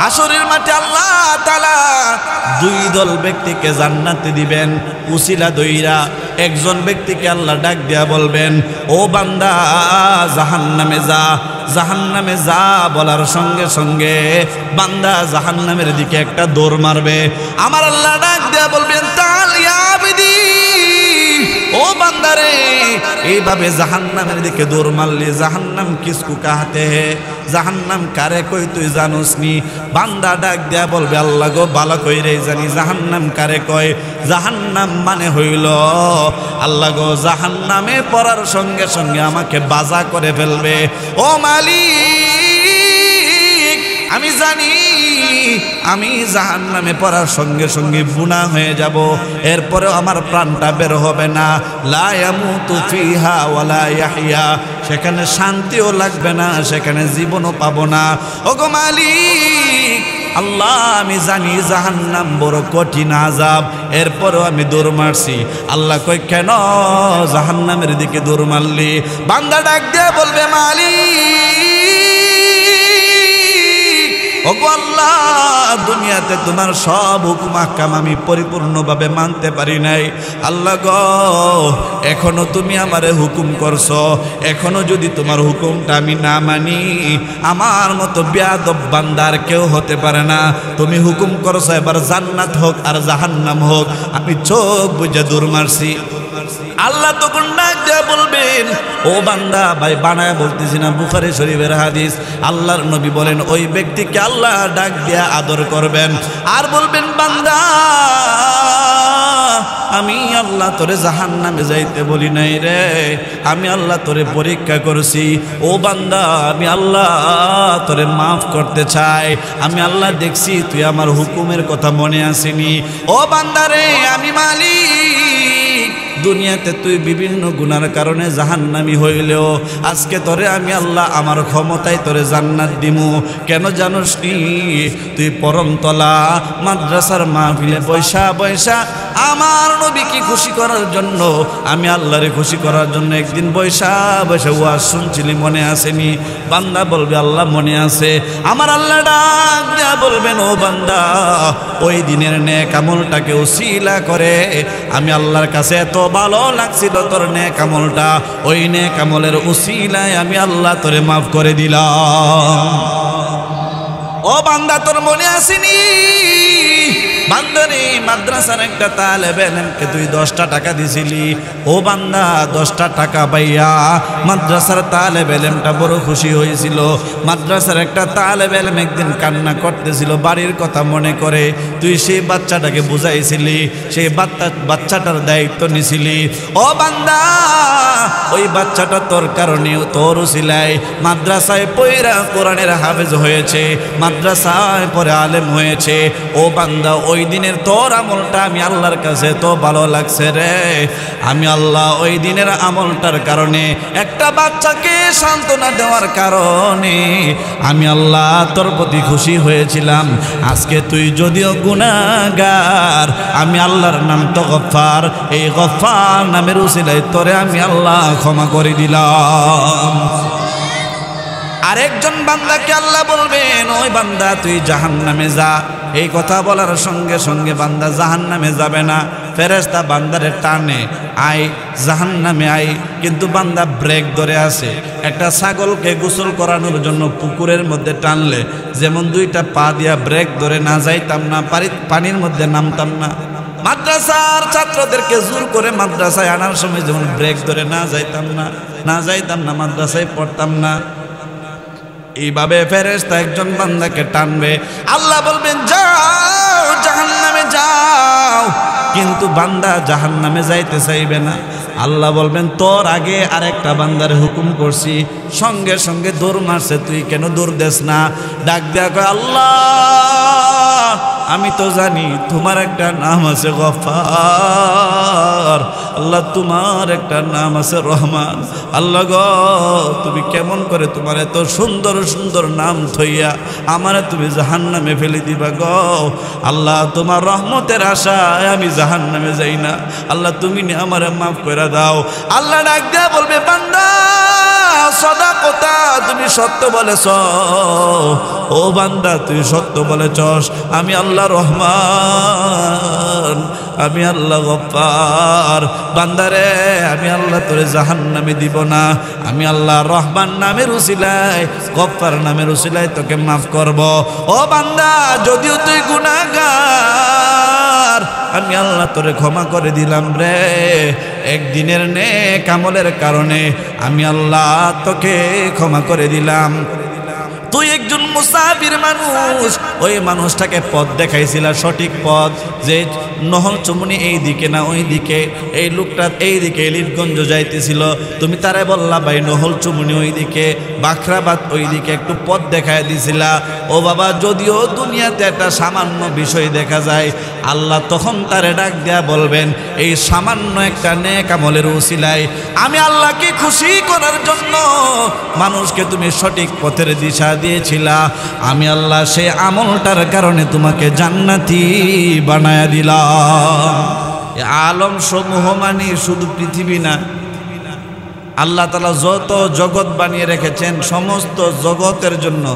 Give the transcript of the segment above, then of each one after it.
হাসরের মাঠে আল্লাহ তাআলা দুই দল ব্যক্তিকে জান্নাতে দিবেন উসিলা দইরা। একজন ব্যক্তিকে আল্লাহ ডাক দিয়া বলবেন, ও বান্দা জাহান্নামে যা। জাহান্নামে যা বলার সঙ্গে সঙ্গে বান্দা জাহান্নামের দিকে একটা দৌড় মারবে। আমার আল্লাহ ডাক দিয়া বলবেন, তাল ইয়া আবদি, ও বান্দারে এইভাবে জাহান্নামের দিকে দৌড় মারলি, জাহান্নাম কিসকু কাহাতে হে, জাহান্নাম কারে কই তুই জানোস নি? বান্দা ডাক দেয়া বলবে, আল্লাহ গো ভালো কইরে জানি জাহান্নাম কারে কয়। জাহান্নাম মানে হইল আল্লাহ গো জাহান্নামে পড়ার সঙ্গে সঙ্গে আমাকে বাজা করে ফেলবে। ও মালিক, আমি জানি আমি জাহান্নামে পড়ার সঙ্গে সঙ্গে গুনাহ হয়ে যাব, এরপরেও আমার প্রাণটা বের হবে না। লা ইয়ামুতু ফিহা ওয়ালা ইয়াহইয়া, সেখানে শান্তিও লাগবে না, সেখানে জীবনও পাবো না। ওগো মালিক আল্লাহ, আমি জানি জাহান্নাম বড় কঠিন আযাব, এরপরেও আমি দৌড় মারছি। আল্লাহ কই, কেন জাহান্নামের দিকে দৌড় মারলি? বান্দা ডাক দিয়ে বলবে, মালিক ওগো আল্লাহ, দুনিয়াতে তোমার সব হুকুম আহকাম আমি পরিপূর্ণভাবে মানতে পারি নাই। আল্লাহ গো, এখনো তুমি আমারে হুকুম করছো, এখনো যদি তোমার হুকুমটা আমি না মানি, আমার মতো বেয়াদব বান্দার কেউ হতে পারে না। তুমি হুকুম করছো এবার জান্নাত হোক আর জাহান্নাম হোক, আমি চোখ বুঝে দৌড় মারছি। আল্লাহ তখন ডাক দিয়ে বলবেন, ও বান্দা, ভাই বানায় বলতেছি না, বুখারী শরীফের হাদিস। আল্লাহর নবী বলেন, ওই ব্যক্তিকে আল্লাহ ডাক দিয়া আদর করবেন আর বলবেন, বান্দা আমি আল্লাহ তোরে জাহান্নামে যাইতে বলি নাই রে, আমি আল্লাহ তোরে পরীক্ষা করছি। ও বান্দা, আমি আল্লাহ তোরে মাফ করতে চাই, আমি আল্লাহ দেখছি তুই আমার হুকুমের কথা মনে আসেনি। ও বান্দা রে, আমি মালিক, দুনিয়াতে তুই বিভিন্ন গুনার কারণে জাহান্নামী হইলেও আজকে তোরে আমি আল্লাহ আমার ক্ষমতায় তোরে জান্নাত দিমু। কেন জানোস নি? তুই পরমতলা মাদ্রাসার মাহফিলে বৈশা বৈশা আমার নবীকে খুশি করার জন্য, আমি আল্লাহরে খুশি করার জন্য একদিন বৈশা বৈশা ওয়াজ শুনছিলি, মনে আসেনি? বান্দা বলবে, আল্লাহ মনে আছে। আমার আল্লাহ ডাক দিয়া বলবেন, ও বান্দা, ওই দিনের নেক আমলটাকে উসিলা করে আমি আল্লাহর কাছে এত ভালো লাগছিল তোর নেক আমলটা, ওই নেক আমলের উসিলায় আমি আল্লাহ তোরে মাফ করে দিলাম। ও বান্দা, তোর মনে আসেনি? বান্দারে, মাদ্রাসার একটা তালেবে ইলমকে তুই 10টা টাকা দিছিলি। ও বান্দা, 10টা টাকা পাইয়া মাদ্রাসার তালেবে ইলমটা বড় খুশি হয়েছিল। মাদ্রাসার একটা তালেবে ইলম একদিন কান্না করতেছিল, বাড়ির কথা মনে করে। তুই সেই বাচ্চাটাকে বুঝাইছিলি, সেই বাচ্চাটার দায়িত্ব নিছিলি। ও বান্দা, ওই বাচ্চাটা তোর কারণে, তোর উসিলায় মাদ্রাসায় পয়রা কোরআনের হাফেজ হয়েছে, মাদ্রাসায় পরে আলেম হয়েছে। ও বান্দা, ওই দিনের তোর আমলটা আমি আল্লাহর কাছে তো ভালো লাগছে রে। আমি আল্লাহ ওই দিনের আমলটার কারণে, একটা বাচ্চাকে সান্ত্বনা দেওয়ার কারণে আমি আল্লাহ তোর প্রতি খুশি হয়েছিলাম। আজকে তুই যদিও গুনাহগার, আমি আল্লাহর নাম তো গফফার, এই গফফার নামের উসিলায় তোরে আমি আল্লাহ ক্ষমা করে দিলাম। আরেকজন বান্দাকে আল্লাহ বলবেন, ওই বান্দা তুই জাহান্নামে যা। এই কথা বলার সঙ্গে সঙ্গে বান্দা জাহান্নামে যাবে না, ফেরেশতা বান্দারে টানে, আই জাহান্নামে আই। কিন্তু বান্দা ব্রেক ধরে আছে। একটা ছাগলকে গোসল করানোর জন্য পুকুরের মধ্যে টানলে যেমন 2টা পা দিয়া ব্রেক ধরে না যাইতাম না, পানির মধ্যে নামতাম না, মাদ্রাসার ছাত্রদেরকে জোর করে মাদ্রাসায় আনার সময় যেমন ব্রেক ধরে না যাইতাম না, মাদ্রাসায় পড়তাম না, এইভাবে ফেরেশতা একজন বান্দাকে টানবে। আল্লাহ বলবেন, যাও জাহান্নামে যাও। কিন্তু বান্দা জাহান্নামে যাইতে চাইবে না। আল্লাহ বলবেন, তোর আগে আরেকটা বান্দার হুকুম করছি, সঙ্গে সঙ্গে দৌড় মারছে, তুই কেন দৌড় দেস না? ডাক দেয়া কয়, আল্লাহ আমি তো জানি তোমার একটা নাম আছে গফফার, আল্লাহ তোমার একটা নাম আছে রহমান। আল্লাহ গো, তুমি কেমন করে তোমার এত সুন্দর সুন্দর নাম থইয়া আমারে তুমি জাহান্নামে ফেলে দিবা গো? আল্লাহ তোমার রহমতের আশায় আমি জাহান্নামে যাই না, আল্লাহ তুমি আমারে মাফ করে দাও। আল্লাহ ডাক দেয়া বলবে, বান্দা সাদাকাতা, তুমি সত্য বলেছ। ও বান্দা তুই সত্য বলেছস। আমি আল্লাহ রহমান, আমি আল্লাহ গফফার। বান্দারে আমি আল্লাহ তোরে জাহান্নামে দিব না। আমি আল্লাহ রহমান নামের উসিলায়, গফফার নামের উসিলায় তোকে মাফ করব। ও বান্দা যদিও তুই গুনাহগার, আমি আল্লাহ তোরে ক্ষমা করে দিলাম রে। একদিনের নেক আমলের কারণে আমি আল্লাহ তোকে ক্ষমা করে দিলাম। তুই একজন মুসাফির মানুষ, ওই মানুষটাকে পথ দেখাইছিল, সঠিক পথ, যে নহল চুমুনি এই দিকে না ওই দিকে, এই লোকটা এই দিকে এলিটগঞ্জ যাইতেছিল, তুমি তারে বললা ভাই নহল চুমুনি ওই দিকে, বাখরাবাদ ওই দিকে, একটু পথ দেখাই দিছিলা। ও বাবা, যদিও দুনিয়াতে একটা সামান্য বিষয় দেখা যায়, আল্লাহ তখন তারে ডাক দেয়া বলবেন, এই সামান্য একটা নেক আমলের উসিলায় আমি আল্লাহকে খুশি করার জন্য মানুষকে তুমি সঠিক পথের দিশা দিয়েছিলা, আমি আল্লাহ সেই আমলটার কারণে তোমাকে জান্নাতি বানায়া দিলাম। আলম সমূহ মানে শুধু পৃথিবী না, আল্লাহ তাআলা যত জগৎ বানিয়ে রেখেছেন সমস্ত জগতের জন্য।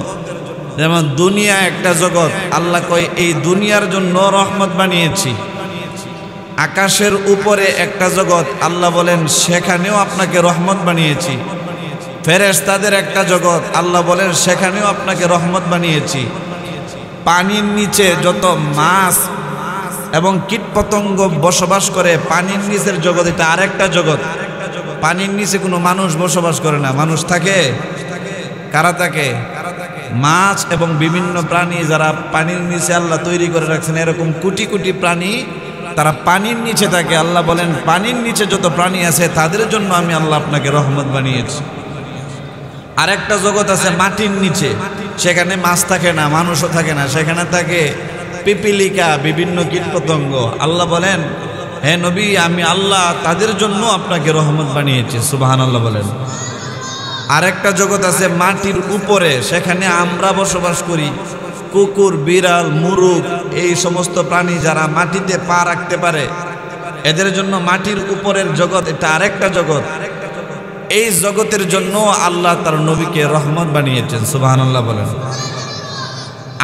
যেমন দুনিয়া একটা জগৎ, আল্লাহ কয় এই দুনিয়ার জন্য রহমত বানিয়েছি। আকাশের উপরে একটা জগৎ, আল্লাহ বলেন সেখানেও আপনাকে রহমত বানিয়েছি। ফেরেশতাদের একটা জগৎ, আল্লাহ বলেন সেখানেও আপনাকে রহমত বানিয়েছি। পানির নিচে যত মাছ এবং কীটপতঙ্গ বসবাস করে, পানির নিচের জগৎ এটা আরেকটা জগৎ। পানির নিচে কোনো মানুষ বসবাস করে না। মানুষ থাকে? কারা থাকে? মাছ এবং বিভিন্ন প্রাণী যারা পানির নিচে আল্লাহ তৈরি করে রাখছেন, এরকম কোটি কোটি প্রাণী তারা পানির নিচে থাকে। আল্লাহ বলেন পানির নিচে যত প্রাণী আছে তাদের জন্য আমি আল্লাহ আপনাকে রহমত বানিয়েছি। আরেকটা জগৎ আছে মাটির নিচে, সেখানে মাছ থাকে না, মানুষও থাকে না, সেখানে থাকে পিপিলিকা, বিভিন্ন কীটপতঙ্গ। আল্লাহ বলেন হে নবী আমি আল্লাহ তাদের জন্য আপনাকে রহমত বানিয়েছি। সুবহানাল্লাহ বলেন। আরেকটা জগৎ আছে মাটির উপরে, সেখানে আমরা বসবাস করি। কুকুর, বিড়াল, মুরগ, এই সমস্ত প্রাণী যারা মাটিতে পা রাখতে পারে, এদের জন্য মাটির উপরের জগৎ এটা আরেকটা জগৎ। এই জগতের জন্য আল্লাহ তার নবীকে রহমত বানিয়েছেন। সুবহানাল্লাহ বলেন।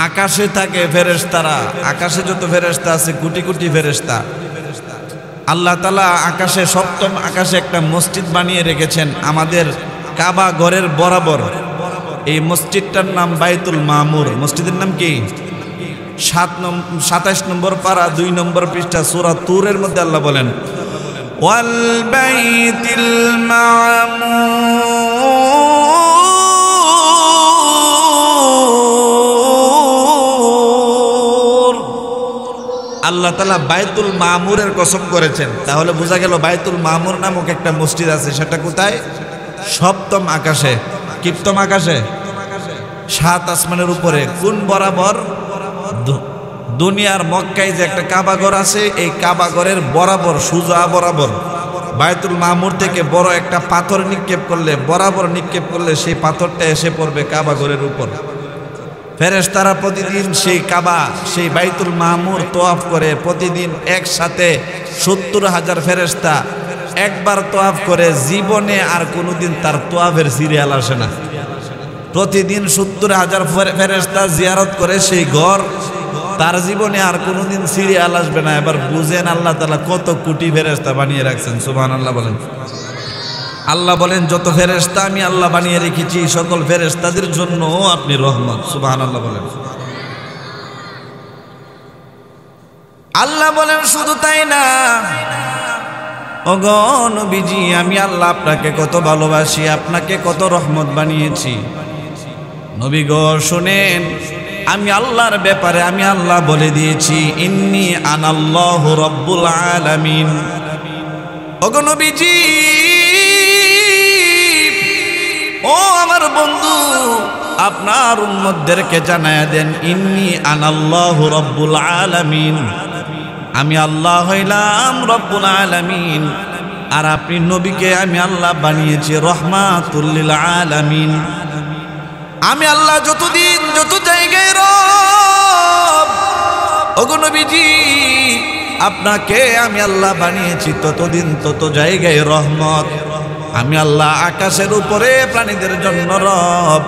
আকাশে থাকে ফেরেশতারা, আকাশে যত ফেরেশতা আছে কোটি কোটি ফেরেশতা। আল্লাহ তাআলা আকাশে, সপ্তম আকাশে একটা মসজিদ বানিয়ে রেখেছেন আমাদের কাবা ঘরের বরাবর। এই মসজিদটার নাম বাইতুল মামুর। মসজিদের নাম কি? 27 নম্বর পারা 2 নম্বর পৃষ্ঠা সূরা তুরের মধ্যে আল্লাহ বলেন ওয়াল বাইতিল মামুর। আল্লাহ তাআলা বাইতুল মামুরের কসম করেছেন। তাহলে বোঝা গেল বাইতুল মামুর নামক একটা মসজিদ আছে। সেটা কোথায়? সপ্তম আকাশে। কিপ্তম আকাশে, 7 আসমানের উপরে। কোন বরাবর? দুনিয়ার মক্কায় যে একটা কাবাঘর আছে, এই কাবাঘরের বরাবর, সুজা বরাবর বাইতুল মামুর থেকে বড় একটা পাথর নিক্ষেপ করলে, বরাবর নিক্ষেপ করলে সেই পাথরটা এসে পড়বে কাবাঘরের উপর। ফেরেশতারা প্রতিদিন সেই কাবা, সেই বাইতুল মামুর তোয়াফ করে। প্রতিদিন একসাথে 70,000 ফেরেশতা একবার তোয়াফ করে। জীবনে আর কোনোদিন তার তোয়াফের সিরিয়াল আসে না। প্রতিদিন 70,000 ফেরেশতা জিয়ারত করে সেই ঘর, তার জীবনে আর কোনোদিন সিরিয়াল আসবে না। এবার বুঝেন আল্লাহ তাআলা কত কোটি ফেরেশতা বানিয়ে রাখছেন। সুবহানাল্লাহ বলেন। আল্লাহ বলেন যত ফেরেশতা আমি আল্লাহ বানিয়ে রেখেছি, সকল ফেরেশতাদের জন্য আপনি রহমত। সুবহানাল্লাহ বলেন। আল্লাহ বলেন শুধু তাই না, ওগো নবীজি আমি আল্লাহ আপনাকে কত ভালোবাসি, আপনাকে কত রহমত বানিয়েছি। নবী গো শুনেন, আমি আল্লাহর ব্যাপারে আমি আল্লাহ বলে দিয়েছি ইন্নী আনাল্লাহু রাব্বুল আলামিন। ওগো নবীজি, ও আমার বন্ধু, আপনার উম্মতদেরকে জানায়া দেন ইন্নী আনাল্লাহু রাব্বুল আলামিন, আমি আল্লাহ হইলাম রব্বুল আলামিন। আর আপনি নবীকে আমি আল্লাহ বানিয়েছি রহমাতুল লিল আলামিন। আমি আল্লাহ যতদিন যত জায়গায় রব, ওগো নবীজি আপনাকে আমি আল্লাহ বানিয়েছি ততদিন তত জায়গায় রহমত। আমি আল্লাহ আকাশের উপরে প্রাণীদের জন্য রব।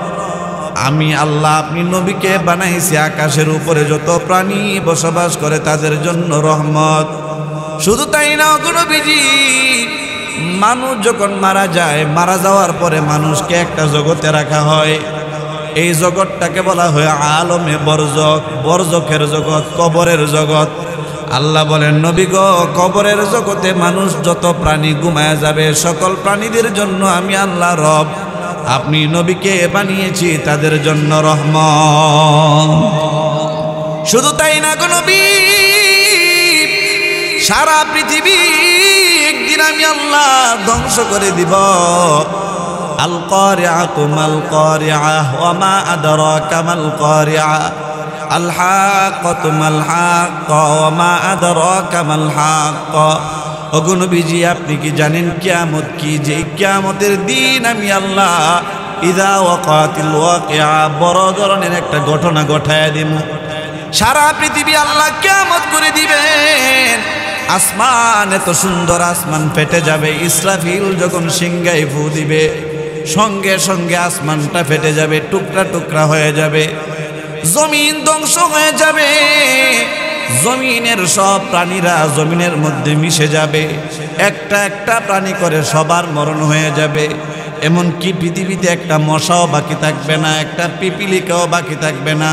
আমি আল্লাহ আপনি নবীকে বানাইছি আকাশের উপরে যত প্রাণী বসবাস করে তাদের জন্য রহমত। শুধু তাই না গো নবীজি, মানুষ যখন মারা যায়, মারা যাওয়ার পরে মানুষকে একটা জগতে রাখা হয়। এই জগৎটাকে বলা হয় আলমে বরজক, বরজকের জগৎ, কবরের জগৎ। আল্লাহ বলেন নবী গো, কবরের জগতে মানুষ যত প্রাণী ঘুমায় যাবে, সকল প্রাণীদের জন্য আমি আল্লাহ রব, আপনি নবীকে বানিয়েছি তাদের জন্য রহমত। শুধু তাই না গো নবী, সারা পৃথিবী একদিন আমি আল্লাহ ধ্বংস করে দিব। আল কারিআতু মাল কারিআহ ওয়া মা আদরাকা মাল কারিআহ, আল হাক্কাতু মাল হাক্কা ওয়া মা আদরাকা মাল হাক্কা। ওগো নবীজি, আপনি কি জানেন কিয়ামত কি? যে কিয়ামতের দিন আমি আল্লাহ ইযা ওয়াকাতিল ওয়াকিআ, বড় ধরনের একটা ঘটনা ঘটায় দিব। সারা পৃথিবী আল্লাহ কিয়ামত করে দিবেন। আসমান, এত সুন্দর আসমান ফেটে যাবে। ইসরাফিল যখন সিংহায় ফু দিবে, সঙ্গে সঙ্গে আসমানটা ফেটে যাবে, টুকরা টুকরা হয়ে যাবে। জমিন ধ্বংস হয়ে যাবে। জমিনের সব প্রাণীরা জমিনের মধ্যে মিশে যাবে। একটা একটা প্রাণী করে সবার মরণ হয়ে যাবে। এমনকি পৃথিবীতে একটা মশাও বাকি থাকবে না, একটা পিপিলিকাও বাকি থাকবে না,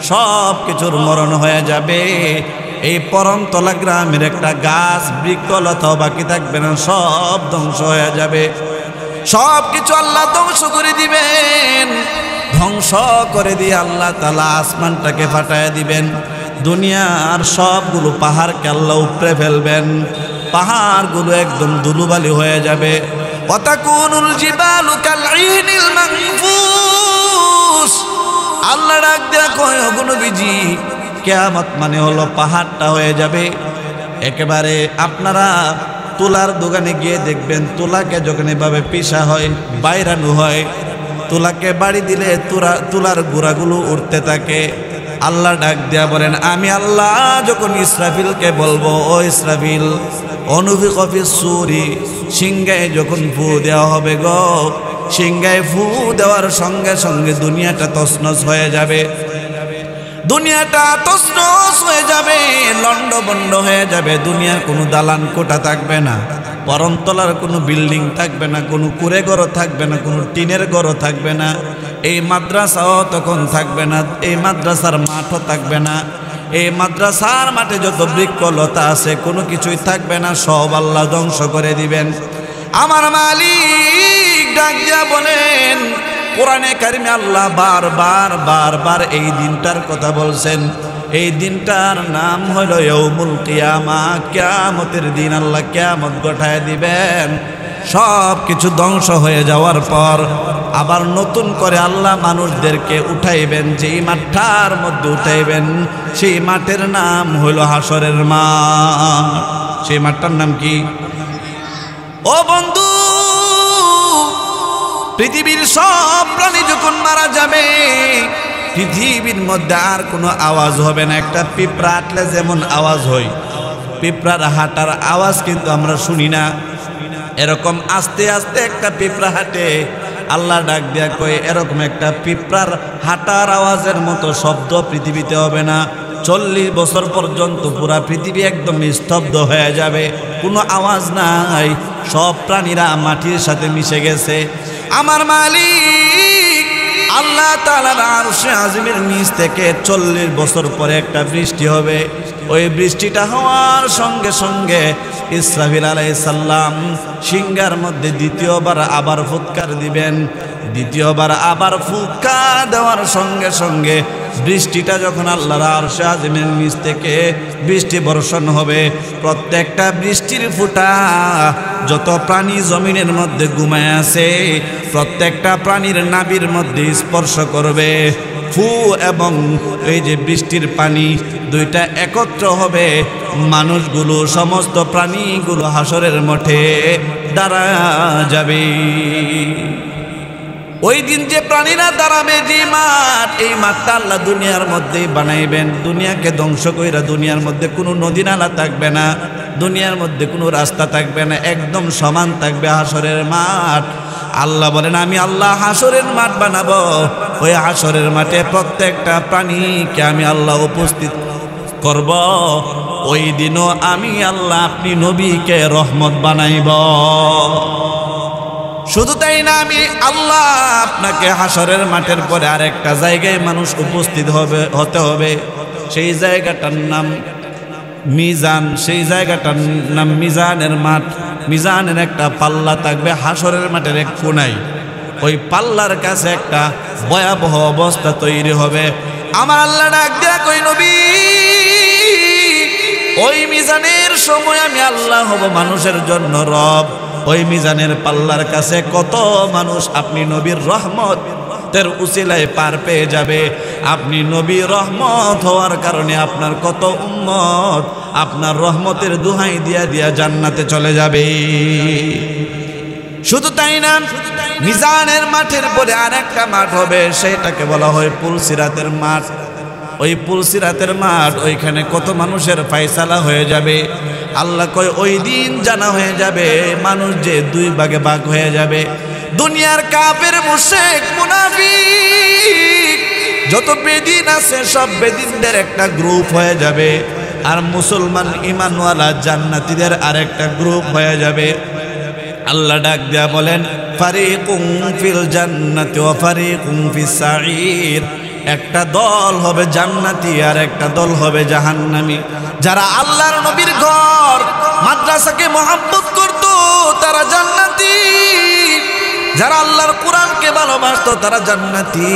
সব কিছুর মরণ হয়ে যাবে। এই পরমতলা গ্রামের একটা গাছ বৃক্ষলতাও বাকি থাকবে না, সব ধ্বংস হয়ে যাবে। সব কিছু আল্লাহ ধ্বংস করে দিবেন। ধ্বংস করে দিয়ে আল্লাহ তাআলা আসমানটাকে ফাটায় দিবেন। দুনিয়ার সবগুলো পাহাড়কে আল্লাহ উপড়ে ফেলবেন। পাহাড়গুলো একদম ধুলোবালি হয়ে যাবে। ওয়াতাকুনুল জিবালু কালঈনিল মানফুস। আল্লাহ ডাক দেয়া কয়, ওগো নবীজি, কিয়ামত মানে হলো পাহাড়টা হয়ে যাবে একেবারে। আপনারা তুলার দোকানে গিয়ে দেখবেন, তুলাকে যখন এভাবে পিষা হয়, বাইরানো হয়, তুলাকে বাড়ি দিলে তুলার গুঁড়াগুলো উঠতে থাকে। আল্লাহ ডাক দেয়া বলেন, আমি আল্লাহ যখন ইসরাফিলকে বলবো, ও ইসরাফিল, অনুফিখা ফিস সূরি, সিংহায় যখন ফু দেওয়া হবে গো, সিংহায় ফু দেওয়ার সঙ্গে সঙ্গে দুনিয়াটা তছনছ হয়ে যাবে। দুনিয়াটা তছনছ হয়ে যাবে, লন্ডভন্ড হয়ে যাবে। দুনিয়ার কোনো দালান কোঠা থাকবে না, পরমতলার কোনো বিল্ডিং থাকবে না, কোনো কুড়ে ঘরও থাকবে না, কোনো টিনের ঘরও থাকবে না। এই মাদ্রাসাও তখন থাকবে না, এই মাদ্রাসার মাঠও থাকবে না। এই মাদ্রাসার মাঠে যত বৃক্ষলতা আছে কোনো কিছুই থাকবে না, সব আল্লাহ ধ্বংস করে দিবেন। আমার মালিক ডাক দিয়া বলেন, কোরআনে কারিমে আল্লাহ বারবার বারবার এই দিনটার কথা বলছেন। এই দিনটার নাম হলো ইয়াউমুল কিয়ামা। কিয়ামতের দিন আল্লাহ কিয়ামত ঘটায় দিবেন। সব কিছু ধ্বংস হয়ে যাওয়ার পর আবার নতুন করে আল্লাহ মানুষদেরকে উঠাইবেন। যেই মাঠটার মধ্যে উঠাইবেন, সেই মাঠের নাম হলো হাসরের মাঠ। সেই মাঠটার নাম কি? ও বন্ধু, পৃথিবীর সব প্রাণী যখন মারা যাবে, পৃথিবীর মধ্যে আর কোনো আওয়াজ হবে না। একটা পিঁপড়া হাঁটলে যেমন আওয়াজ হয়, পিঁপড়ার হাঁটার আওয়াজ কিন্তু আমরা শুনি না। এরকম আস্তে আস্তে একটা পিঁপড়া হাঁটে। আল্লাহ ডাক দেয়া কয়, এরকম একটা পিঁপড়ার হাঁটার আওয়াজের মতো শব্দ পৃথিবীতে হবে না। 40 বছর পর্যন্ত পুরা পৃথিবী একদম স্তব্ধ হয়ে যাবে, কোনো আওয়াজ নাই। সব প্রাণীরা মাটির সাথে মিশে গেছে। আমার মালিক আল্লাহ তাআলার আরশে আজিমের নিচ থেকে 40 বছর পরে একটা বৃষ্টি হবে। ওই বৃষ্টিটা হওয়ার সঙ্গে সঙ্গে ইসরাফিল আলাইহিস সালাম সিংহার মধ্যে দ্বিতীয়বার আবার ফুৎকার দিবেন। দ্বিতীয়বার আবার ফুৎকার দেওয়ার সঙ্গে সঙ্গে বৃষ্টিটা যখন আল্লাহর আরশে আজিমের নিচ থেকে বৃষ্টি বর্ষণ হবে, প্রত্যেকটা বৃষ্টির ফোঁটা যত প্রাণী জমিনের মধ্যে ঘুমায় আছে, প্রত্যেকটা প্রাণীর নাভির মধ্যে স্পর্শ করবে। ফু এবং এই যে বৃষ্টির পানি দুইটা একত্র হবে। মানুষগুলো, সমস্ত প্রাণীগুলো হাসরের মাঠে দাঁড়া যাবে। ওই দিন যে প্রাণীরা দাঁড়াবে, যে মাঠ, এই মাঠটা আল্লাহ দুনিয়ার মধ্যেই বানাইবেন। দুনিয়াকে ধ্বংস কইরা দুনিয়ার মধ্যে কোনো নদী নালা থাকবে না, দুনিয়ার মধ্যে কোনো রাস্তা থাকবে না, একদম সমান থাকবে হাসরের মাঠ। আল্লাহ বলেন আমি আল্লাহ হাসরের মাঠ বানাবো, ওই হাসরের মাঠে প্রত্যেকটা প্রাণীকে আমি আল্লাহ উপস্থিত করব। ওই দিনও আমি আল্লাহ আপনি নবীকে রহমত বানাইব। শুধু তাই না, আমি আল্লাহ আপনাকে হাসরের মাঠের পরে আরেকটা জায়গায় মানুষ উপস্থিত হতে হবে। সেই জায়গাটার নাম মিজান। সেই জায়গাটার নাম মিজানের মাঠ। মিজানের একটা পাল্লা থাকবে হাসরের মাঠের এক কোনায়। ওই পাল্লার কাছে একটা ভয়াবহ অবস্থা তৈরি হবে। আমার আল্লাহ ডাক দেয়া কই নবী, ওই মিজানের সময় আমি আল্লাহ হব মানুষের জন্য রব। ওই মিজানের পাল্লার কাছে কত মানুষ আপনি নবীর রহমতের উসিলায় পার পেয়ে যাবে। আপনি নবীর রহমত হওয়ার কারণে আপনার কত উম্মত আপনার রহমতের দোহাই দিয়া দিয়া জান্নাতে চলে যাবে। শুধু তাই না, মিজানের মাঠের পরে আরেকটা মাঠ হবে, সেটাকে বলা হয় পুলসিরাতের মাঠ। ওই পুলসিরাতের মাঠ, ওইখানে কত মানুষের ফায়সালা হয়ে যাবে। আল্লাহ কয় ওই দিন জানা হয়ে যাবে মানুষ যে দুই ভাগে ভাগ হয়ে যাবে। দুনিয়ার কাফের মুশরিক মুনাফিক যত বেদিন আছে সব বেদিনদের একটা গ্রুপ হয়ে যাবে, আর মুসলমান ঈমানওয়ালা জান্নাতীদের আরেকটা গ্রুপ হয়ে যাবে। আল্লাহ ডাক দেয়া বলেন ফারিকুম ফিল জান্নাতি ওয়া ফারিকুম ফিস সাঈর। একটা দল হবে জান্নাতি আর একটা দল হবে জাহান্নামী। যারা আল্লাহর নবীর ঘর মাদ্রাসাকে মহব্বত করত তারা জান্নাতি, যারা আল্লাহর কোরআনকে ভালোবাসতো তারা জান্নাতি,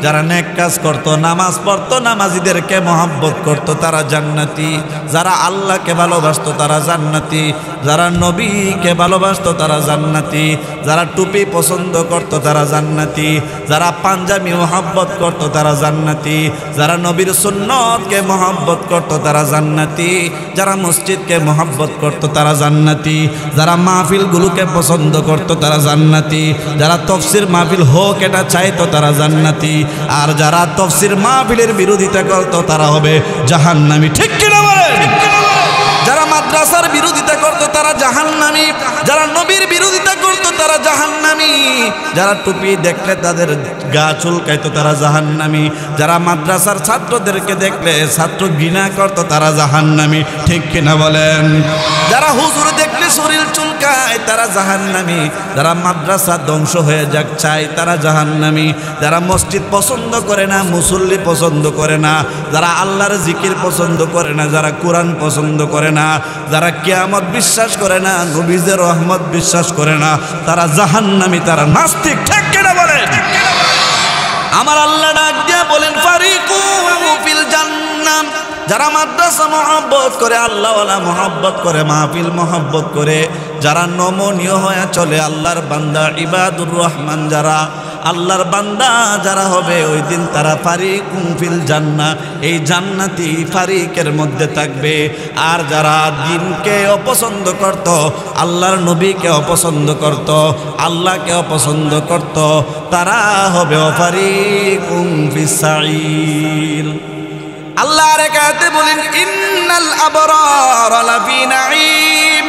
যারা নেক কাজ করত নামাজ পড়তো নামাজীদেরকে মহব্বত করত তারা জান্নাতি, যারা আল্লাহকে ভালোবাসতো তারা জান্নাতি, যারা নবীকে ভালোবাসতো তারা জান্নাতি, যারা টুপি পছন্দ করত তারা জান্নাতি, যারা পাঞ্জাবি মহব্বত করত তারা জান্নাতি, যারা নবীর সুন্নতকে মহব্বত করত তারা জান্নাতি, যারা মসজিদকে মহব্বত করত তারা জান্নাতি, যারা মাহফিলগুলোকে পছন্দ করত তারা জান্নাতি, যারা তফসির মাহফিল হোক এটা চাইতো তারা জান্নাতি, আর যারা তফসির মাহফিলের বিরোধিতা করত তারা হবে জাহান্নামী। ঠিক কিনা বলেন? যারা মাদ্রাসার বিরোধিতা করত তারা জাহান্নামী, যারা নবীর বিরোধিতা করত তারা জাহান্নামী, যারা টুপি দেখলে তাদের গা চুলকাইতো তারা জাহান্নামী, যারা মাদ্রাসার ছাত্রদেরকে দেখলে ছাত্র ঘৃণা করত তারা জাহান্নামী। ঠিক কিনা বলেন? যারা হুজুর দেখলে শরীর চুলকায় তারা জাহান্নামী, যারা মাদ্রাসা ধ্বংস হয়ে যাক চায় তারা জাহান্নামী, যারা মসজিদ পছন্দ করে না, মুসল্লি পছন্দ করে না, যারা আল্লাহর জিকির পছন্দ করে না, যারা কোরআন পছন্দ করে না, যারা কিয়ামত বিশ্বাস করে না, নবীদের রহমত বিশ্বাস করে না, তারা জাহান্নামী, তারা নাস্তিক। ঠিক কিনা বলেন? আমার আল্লাহ ডাক দিয়ে বলেন ফারিকুম ফিল জান্নাহ। যারা মাদ্রাসা মহব্বত করে, আল্লাহওয়ালা মহব্বত করে, মাহফিল মহব্বত করে, যারা নমনীয় হয়ে চলে, আল্লাহর বান্দা ইবাদুর রহমান যারা আল্লাহর বান্দা যারা হবে ওই দিন তারা ফারিকুম ফিল জান্নাহ, এই জান্নাতি ফারিকের মধ্যে থাকবে। আর যারা দ্বীনকে অপছন্দ করত, আল্লাহর নবীকে অপছন্দ করত, আল্লাহকে অপছন্দ করত, তারা হবে ফারিকুম ফিস সাঈর। আল্লাহর কাছে বলেন ইন্নাল আবরার লাফি নাঈম।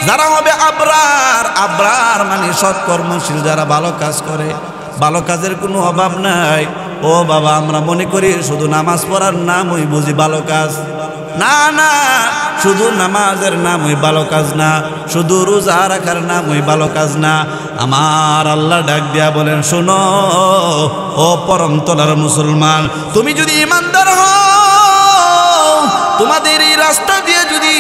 যারা হবে আবরার, আবরার মানে সৎকর্মশীল, যারা ভালো কাজ করে, ভালো কাজের কোনো অভাব নাই। ও বাবা, আমরা মনে করি শুধু নামাজ পড়ার নাম ওই বুঝি ভালো কাজ। না না, শুধু নামাজের নাম ওই ভালো কাজ না, শুধু রোজা রাখার নাম ওই ভালো কাজ না। আমার আল্লাহ ডাক দিয়া বলেন শোনো ও পরম তলার মুসলমান, তুমি যদি ইমানদার হও, তোমাদের এই রাস্তা দিয়ে যদি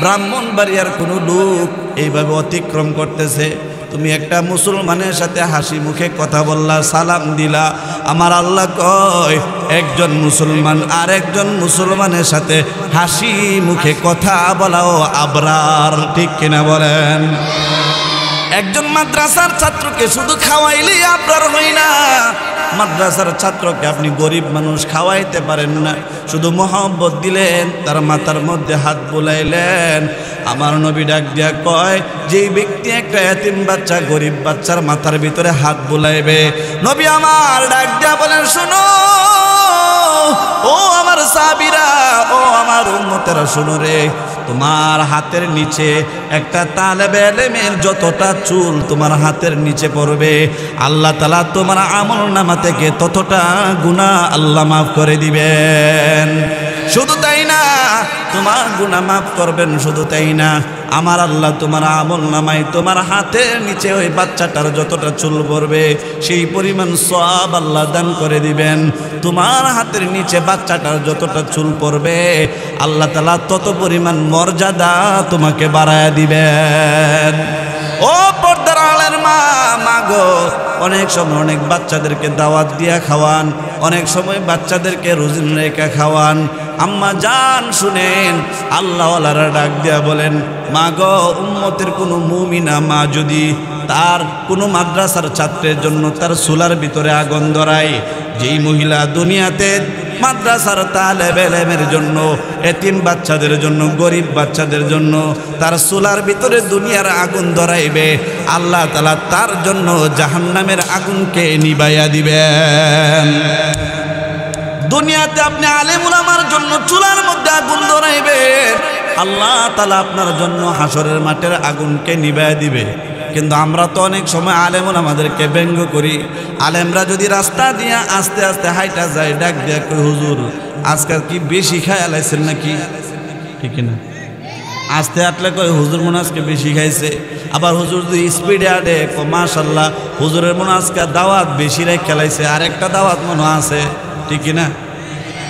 ব্রাহ্মণবাড়িয়ার কোনো লোক এইভাবে অতিক্রম করতেছে, তুমি একটা মুসলমানের সাথে হাসি মুখে কথা বললা, সালাম দিলা, আমার আল্লাহ কয় একজন মুসলমান আর একজন মুসলমানের সাথে হাসি মুখে কথা বলাও আবরার। ঠিক কিনা বলেন? একজন মাদ্রাসার ছাত্রকে শুধু খাওয়াইলেই আবরার হই না। মাদ্রাসার ছাত্রকে আপনি গরিব মানুষ খাওয়াইতে পারেন না, শুধু মহব্বত দিলেন, তার মাথার মধ্যে হাত বুলাইলেন, আমার নবী ডাক দিয়া কয় যেই ব্যক্তি একটা এতিম বাচ্চা, গরিব বাচ্চার মাথার ভিতরে হাত বুলাইবে, নবী আমার ডাক দিয়া বলেন শোনো ও আমার সাহাবীরা, ও আমার আমার উম্মতেরা শুনো রে, তোমার হাতের নিচে একটা তালেবে ইলমের যতটা চুল তোমার হাতের নিচে পড়বে, আল্লাহ তাআলা তোমার আমলনামা থেকে ততটা গুনাহ আল্লাহ মাফ করে দিবেন। শুধু তাই না, তোমার গুনাহ মাফ করবেন, শুধু তাই না, আমার আল্লাহ তোমার আমলনামায় তোমার হাতের নিচে ওই বাচ্চাটার যতটা চুল পড়বে সেই পরিমাণ সওয়াব আল্লাহ দান করে দিবেন। তোমার হাতের নিচে বাচ্চাটার যতটা চুল পড়বে আল্লাহ তাআলা তত পরিমাণ মর্যাদা তোমাকে বাড়ায়া দিবেন। ও পর্দার আলের মা, মাগো, অনেক সময় অনেক বাচ্চাদেরকে দাওয়াত দিয়া খাওয়ান, অনেক সময় বাচ্চাদেরকে রোজিন রেখা খাওয়ান। আম্মা জান শুনেন, আল্লাহওয়ালারা ডাক দিয়া বলেন, মাগো, উম্মতের কোনো মুমিনা মা যদি তার কোনো মাদ্রাসার ছাত্রের জন্য তার চুলার ভিতরে আগুন ধরায়, যেই মহিলা দুনিয়াতে মাদ্রাসার তালেবে ইলমের জন্য, এতিম বাচ্চাদের জন্য, গরিব বাচ্চাদের জন্য তার চুলার ভিতরে দুনিয়ার আগুন ধরাইবে, আল্লাহ তাআলা তার জন্য জাহান্নামের আগুনকে নিভাইয়া দিবেন। দুনিয়াতে আপনি আলেম উলামার জন্য চুলার মধ্যে আগুন ধরাইবেন, আল্লাহ তাআলা আপনার জন্য হাসরের মাঠের আগুনকে নিভাইয়া দিবে। কিন্তু আমরা তো অনেক সময় আলেম ওলামাদেরকে ব্যঙ্গ করি। আলেমরা যদি রাস্তা দিয়ে আস্তে আস্তে হাইটা যায়, ডাক দিয়া কই, হুজুর আজকাল কি বেশি খায় লাইছেন নাকি? ঠিক না? আস্তে হাঁটলে কই, হুজুর মনে আজকে বেশি খাইছে। আবার হুজুর যদি স্পিডে আটে, মাশাল্লাহ হুজুরের মনে আজকে দাওয়াত বেশি রেখ খেলাইছে, আরেকটা দাওয়াত মনে আছে। ঠিক না?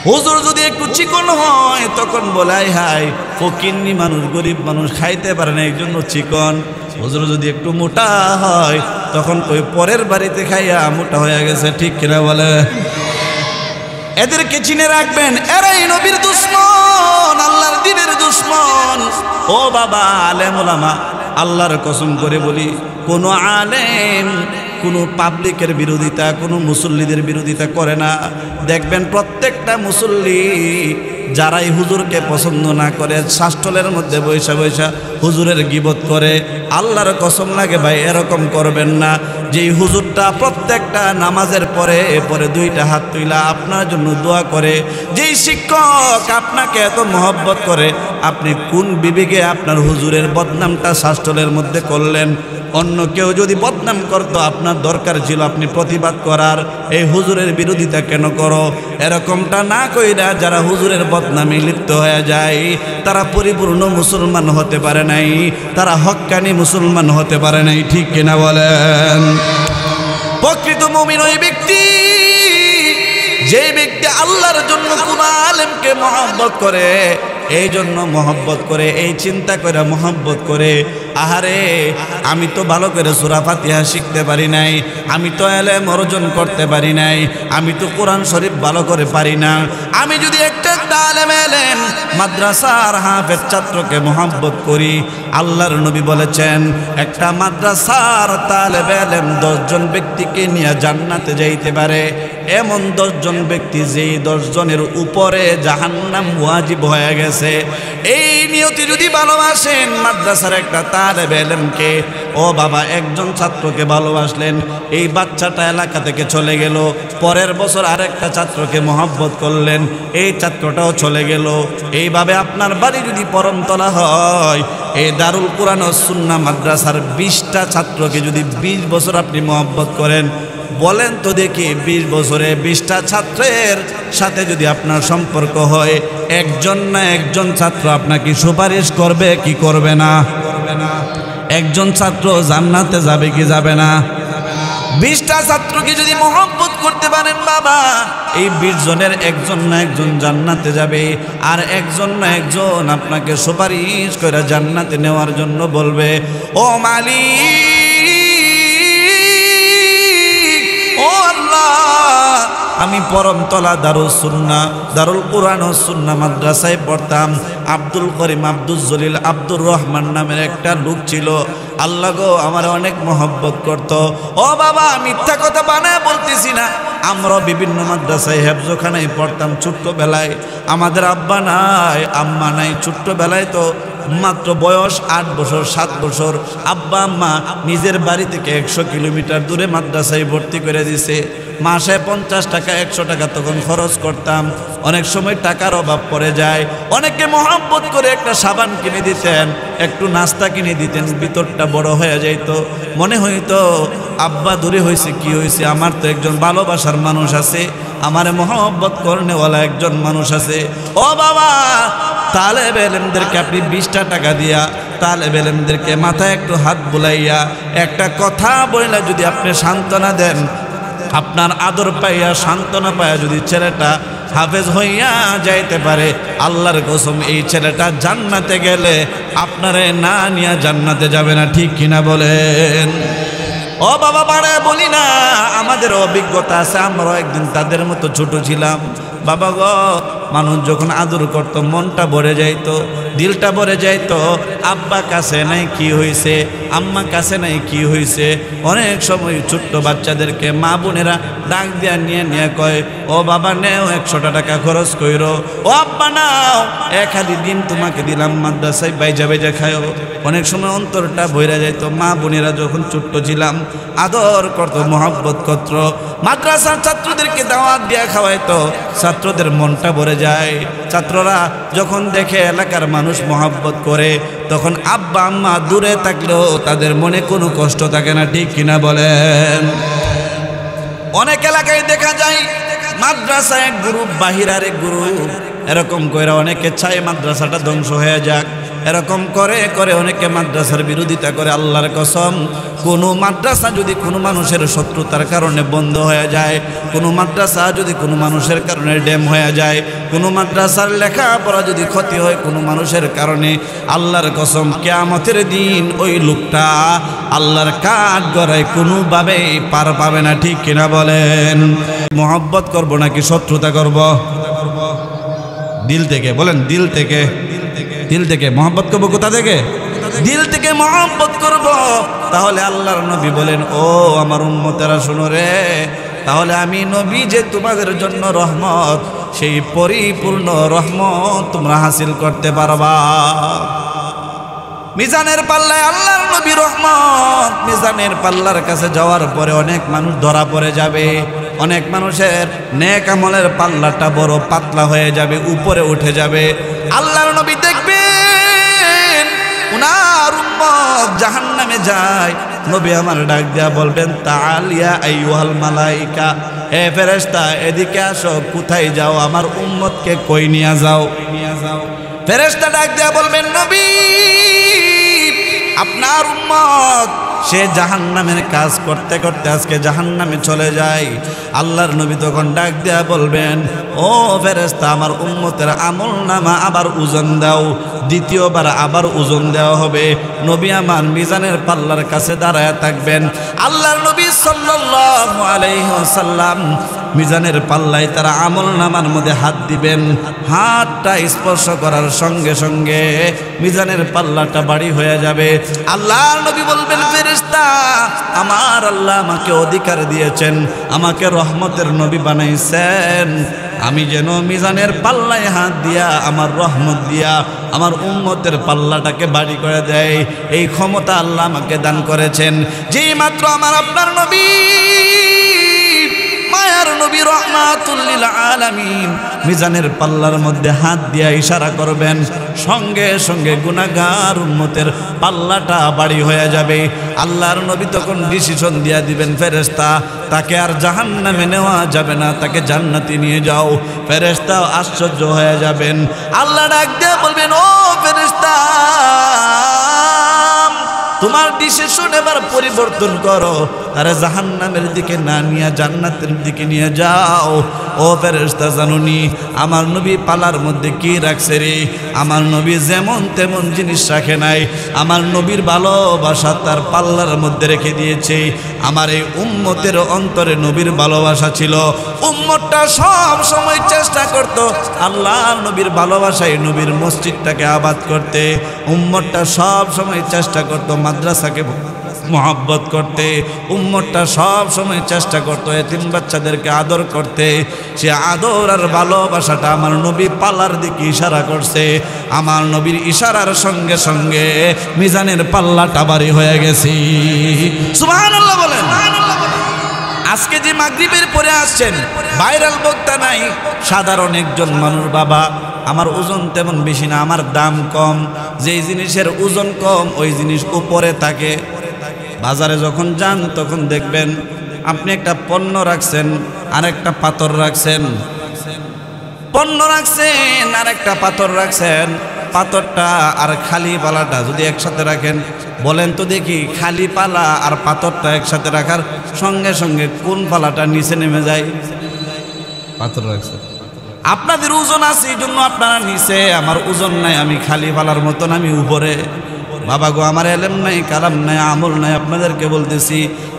হুজুর যদি একটু চিকন হয় তখন বলাই হাই ফকিন্নি মানুষ, গরিব মানুষ খাইতে পারে না, এই জন্য চিকন। হুজুর যদি একটু মোটা হয় তখন কই পরের বাড়িতে খাইয়া মোটা হয়ে গেছে। ঠিক কিনা বলে? এদেরকে চিনে রাখবেন, এরাই নবীর দুশমন, আল্লাহর দ্বীনের দুশমন। ও বাবা আলেম ওলামা, আল্লাহর কসম করে বলি, কোনো আলেম কোনো পাবলিকের বিরোধিতা, কোনো মুসল্লিদের বিরোধিতা করে না। দেখবেন প্রত্যেকটা মুসল্লি যারাই হুজুরকে পছন্দ না করে শাস্টলের মধ্যে বৈশা বৈশা হুজুরের গীবত করে, আল্লাহর কসম লাগে ভাই এরকম করবেন না। যেই হুজুরটা প্রত্যেকটা নামাজের পরে পরে দুইটা হাত তুইলা আপনার জন্য দোয়া করে, যেই শিক্ষক আপনাকে এত মহব্বত করে, আপনি কোন বিবেকে আপনার হুজুরের বদনামটা শাস্টলের মধ্যে করলেন? অন্য কেউ যদি বদনাম করতো আপনার দরকার ছিল আপনি প্রতিবাদ করার, এই হুজুরের বিরোধিতা কেন করো? এরকমটা না কইরা যারা হুজুরের বদনামে লিপ্ত হয়ে যায় তারা পরিপূর্ণ মুসলমান হতে পারে নাই, তারা হক্কানি মুসলমান হতে পারে নাই। ঠিক কিনা বলেন? প্রকৃত মুমিন ওই ব্যক্তি যে ব্যক্তি আল্লাহর জন্য কোন আলেমকে মহব্বত করে, এই জন্য মহব্বত করে, এই চিন্তা করে মহব্বত করে, আহারে আমি তো ভালো করে সূরা ফাতিহা শিখতে পারি নাই, আমি তো ইলম অর্জন করতে পারি নাই, আমি তো কোরআন শরীফ ভালো করে পারি না, আমি যদি একটা আলেম এলেম মাদ্রাসার হাফেজ ছাত্রকে মহব্বত করি, আল্লাহর নবী বলেছেন একটা মাদ্রাসার তালেবে ইলম 10 জন ব্যক্তিকে নিয়ে জান্নাতে যাইতে পারে। এমন 10 জন ব্যক্তি যেই 10 জনের উপরে জাহান্নাম ওয়াজিব হয়ে গেছে। এই নিয়তি যদি ভালোবাসেন মাদ্রাসার একটা তালেবে ইলমকে, ও বাবা একজন ছাত্রকে ভালোবাসলেন, এই বাচ্চাটা এলাকা থেকে চলে গেল, পরের বছর আরেকটা ছাত্রকে মহব্বত করলেন, এই ছাত্রটাও চলে গেল। এইভাবে আপনার বাড়ি যদি পরমতলা হয়, এই দারুল কুরআন ও সুন্নাহ মাদ্রাসার 20টা ছাত্রকে যদি 20 বছর আপনি মহব্বত করেন, বলেন তো দেখি 20 বছরে 20টা ছাত্রের সাথে যদি আপনার সম্পর্ক হয়, একজন না একজন ছাত্র আপনাকে সুপারিশ করবে কি করবে না? একজন ছাত্র জান্নাতে যাবে কি যাবে না? 20টা ছাত্রকে যদি মহব্বত করতে পারেন বাবা, এই 20 জনের একজন না একজন জান্নাতে যাবে, আর একজন না একজন আপনাকে সুপারিশ করে জান্নাতে নেওয়ার জন্য বলবে, ও মালিক, ও আল্লাহ, আমি পরমতলা দারুল কুরআন ও সুন্নাহ মাদ্রাসায় পড়তাম। আব্দুল করিম, আব্দুল জলিল, আব্দুর রহমান নামের একটা লোক ছিল। আল্লাহ গো আমার অনেক মহব্বত করত। ও বাবা মিথ্যা কথা বানায় বলতেছি না, আমরা বিভিন্ন মাদ্রাসায় হেফজখানায় পড়তাম ছোট্টবেলায়। আমাদের আব্বা নাই আম্মা নাই, ছোট্টবেলায় তো মাত্র বয়স 8 বছর 7 বছর, আব্বা আম্মা নিজের বাড়ি থেকে 100 কিলোমিটার দূরে মাদ্রাসায় ভর্তি করে দিছে। মাসে 50 টাকা 100 টাকা তখন খরচ করতাম। অনেক সময় টাকার অভাব পড়ে যায়, অনেকে মহব্বত করে একটা সাবান কিনে দিতেন, একটু নাস্তা কিনে দিতেন, ভিতরটা বড় হয়ে যাইত। মনে হইতো আব্বা দূরে হয়েছে, কি হয়েছে, আমার তো একজন ভালোবাসার মানুষ আছে, আমারে মহব্বত করনেওয়ালা একজন মানুষ আছে। ও বাবা, তালেব এলেমদেরকে আপনি 20টা টাকা দিয়া তালেব এলেমদেরকে মাথায় একটু হাত বুলাইয়া একটা কথা বইলা যদি আপনি সান্ত্বনা দেন, আপনার আদর পাইয়া সান্ত্বনা পাইয়া যদি ছেলেটা হাফেজ হইয়া যাইতে পারে, আল্লাহর কসম এই ছেলেটা জান্নাতে গেলে আপনারে না নিয়ে জান্নাতে যাবে না। ঠিক কিনা বলেন? ও বাবা, বাড়ায় বলি না, আমাদের অভিজ্ঞতা আছে, আমরাও একদিন তাদের মতো ছোট ছিলাম। বাবা গো, মানুষ যখন আদর করতো মনটা ভরে যাইতো, দিলটা ভরে যাইতো। আব্বা কাছে নাই কি হয়েছে, আম্মা কাছে নাই কি হয়েছে। অনেক সময় ছোট্ট বাচ্চাদেরকে মা বোনেরা ডাক দিয়া নিয়ে কয়, ও বাবা নেও 100 টাকা খরচ কইরো, ও আব্বা নাও 1 দিন তোমাকে দিলাম, মাদ্রাসায় বাইজা বাইজা খায়ো। অনেক সময় অন্তরটা ভরে যাইতো। মা বোনেরা যখন ছোট্ট ছিলাম আদর করতো, মহব্বত করত, মাদ্রাসার ছাত্রদেরকে দাওয়াত দিয়া খাওয়াইতো, ছাত্রদের মনটা ভরে যায়। ছাত্ররা যখন দেখে এলাকার মানুষ মহব্বত করে, তখন আব্বা আম্মা দূরে থাকলেও তাদের মনে কোনো কষ্ট থাকে না। ঠিক কিনা বলেন? অনেক এলাকায় দেখা যায় মাদ্রাসা এক গ্রুপ, বাহির আরেক গ্রুপ, এরকম করে অনেকে চায় মাদ্রাসাটা ধ্বংস হয়ে যাক। এরকম করে করে অনেকে মাদ্রাসার বিরোধিতা করে। আল্লাহর কসম, কোনো মাদ্রাসা যদি কোনো মানুষের শত্রুতার কারণে বন্ধ হয়ে যায়, কোনো মাদ্রাসা যদি কোনো মানুষের কারণে ড্যাম হয়ে যায়, কোনো মাদ্রাসার লেখাপড়া যদি ক্ষতি হয় কোনো মানুষের কারণে, আল্লাহর কসম কিয়ামতের দিন ওই লোকটা আল্লাহর কাঠ গড়ায় কোনোভাবেই পার পাবে না। ঠিক কিনা বলেন? মহব্বত করব নাকি শত্রুতা করব? দিল থেকে বলেন, দিল থেকে। দিল থেকে মহব্বত করবো। কোথা থেকে? দিল থেকে মহব্বত করব। তাহলে আল্লাহর নবী বলেন, ও আমার উম্মতেরা শোনো রে, তাহলে আমি নবী যে তোমাদের জন্য রহমত, সেই পরিপূর্ণ রহমত তোমরা হাসিল করতে পারবা। মিজানের পাল্লায় আল্লাহর নবী রহমত। মিজানের পাল্লার কাছে যাওয়ার পরে অনেক মানুষ ধরা পড়ে যাবে, অনেক মানুষের নেক আমলের পাল্লাটা বড় পাতলা হয়ে যাবে, উপরে উঠে যাবে। আল্লাহর নবী দেখবেন উনার উম্মত জাহান্নামে যায়, নবী আমার ডাক দিয়া বলবেন, তাআলিয়া আইয়ুহাল মালাইকা, হে ফেরেশতা এদিকে আসো। কোথায় যাও? আমার উম্মতকে কই নিয়ে যাও। ফেরেশতা ডাক দিয়া বলবেন, নবী আপনার উম্মত সে জাহান্নামের কাজ করতে করতে আজকে জাহান্নামে চলে যায়। আল্লাহর নবী তখন ডাক দেয়া বলবেন, ও ফেরেশতা আমার উম্মতের আমলনামা আবার ওজন দাও। দ্বিতীয়বার আবার ওজন দেওয়া হবে। নবী আমার মিজানের পাল্লার কাছে দাঁড়ায় থাকবেন। আল্লাহর নবী সাল্লাল্লাহু আলাইহি ওয়াসাল্লাম মিজানের পাল্লায় তারা আমলনামার মধ্যে হাত দিবেন। হাতটা স্পর্শ করার সঙ্গে সঙ্গে মিজানের পাল্লাটা ভারী হয়ে যাবে। আল্লাহর নবী বলবেন, ফেরেশতা আমার আল্লাহ আমাকে অধিকার দিয়েছেন, আমাকে রহমতের নবী বানাইছেন, আমি যেন মিজানের পাল্লায় হাত দিয়া আমার রহমত দিয়া আমার উম্মতের পাল্লাটাকে ভারী করে দেয়। এই ক্ষমতা আল্লাহ আমাকে দান করেছেন। যেই মাত্র আমার আপনার নবী মায়ার নবী রাহমাতুল লিল আলামিন মিজানের পাল্লার মধ্যে হাত দিয়া ইশারা করবেন, সঙ্গে সঙ্গে গুনাহগার উম্মতের পাল্লাটা ভারী হয়ে যাবে। আল্লাহর নবী তখন ডিসিশন দিয়া দিবেন, ফেরেশতা তাকে আর জাহান্নামে নেওয়া যাবে না, তাকে জান্নাতে নিয়ে যাও। ফেরেশতা আশ্চর্য হয়ে যাবেন। আল্লাহ ডাক দিয়ে বলবেন, ও ফেরেশতা তোমার ডিসিশন এবার পরিবর্তন করো, তারা জাহান্নামের দিকে না নিয়ে জান্নাতের দিকে নিয়ে যাও। ও ফেরেশতা জানুনি আমার নবী পালার মধ্যে কি রাখছে রে? আমার নবী যেমন তেমন জিনিস রাখে নাই, আমার নবীর ভালোবাসা তার পাল্লার মধ্যে রেখে দিয়েছে। আমার এই উম্মতের অন্তরে নবীর ভালোবাসা ছিল। উম্মতটা সব সময় চেষ্টা করত আল্লাহর নবীর ভালোবাসায় নবীর মসজিদটাকে আবাদ করতে। উম্মতটা সব সময় চেষ্টা করত মাদ্রাসাকে মহব্বত করতে। উম্মতটা সব সময় চেষ্টা করতো এতিম বাচ্চাদেরকে আদর করতে। সে আদর আর ভালোবাসাটা আমার নবী পাল্লার দিকে ইশারা করছে। আমার নবীর ইশারার সঙ্গে সঙ্গে মিজানের পাল্লাটা ভারী হয়ে গেছে। সুবহানাল্লাহ বলেন। আজকে যে মাগরিবের পরে আসছেন, ভাইরাল বক্তা নাই, সাধারণ একজন মানুষ। বাবা, আমার ওজন তেমন বেশি না, আমার দাম কম। যেই জিনিসের ওজন কম ওই জিনিস উপরে থাকে। বাজারে যখন যান তখন দেখবেন আপনি একটা পণ্য রাখছেন আর একটা পাথর রাখছেন, পণ্য রাখছেন আর একটা পাথর রাখছেন। পাথরটা আর খালি পালাটা যদি একসাথে রাখেন, বলেন তো দেখি, খালি পালা আর পাথরটা একসাথে রাখার সঙ্গে সঙ্গে কোন পালাটা নিচে নেমে যায়? পাথর রাখছেন। আপনাদের ওজন আছে এই জন্য আপনারা নিচে, আমার ওজন নাই, আমি খালি পালার মতন আমি উপরে। বাবা গো, আমার এলেম নাই, কালাম নাই, আমল নাই। আপনাদেরকে বলতেছি,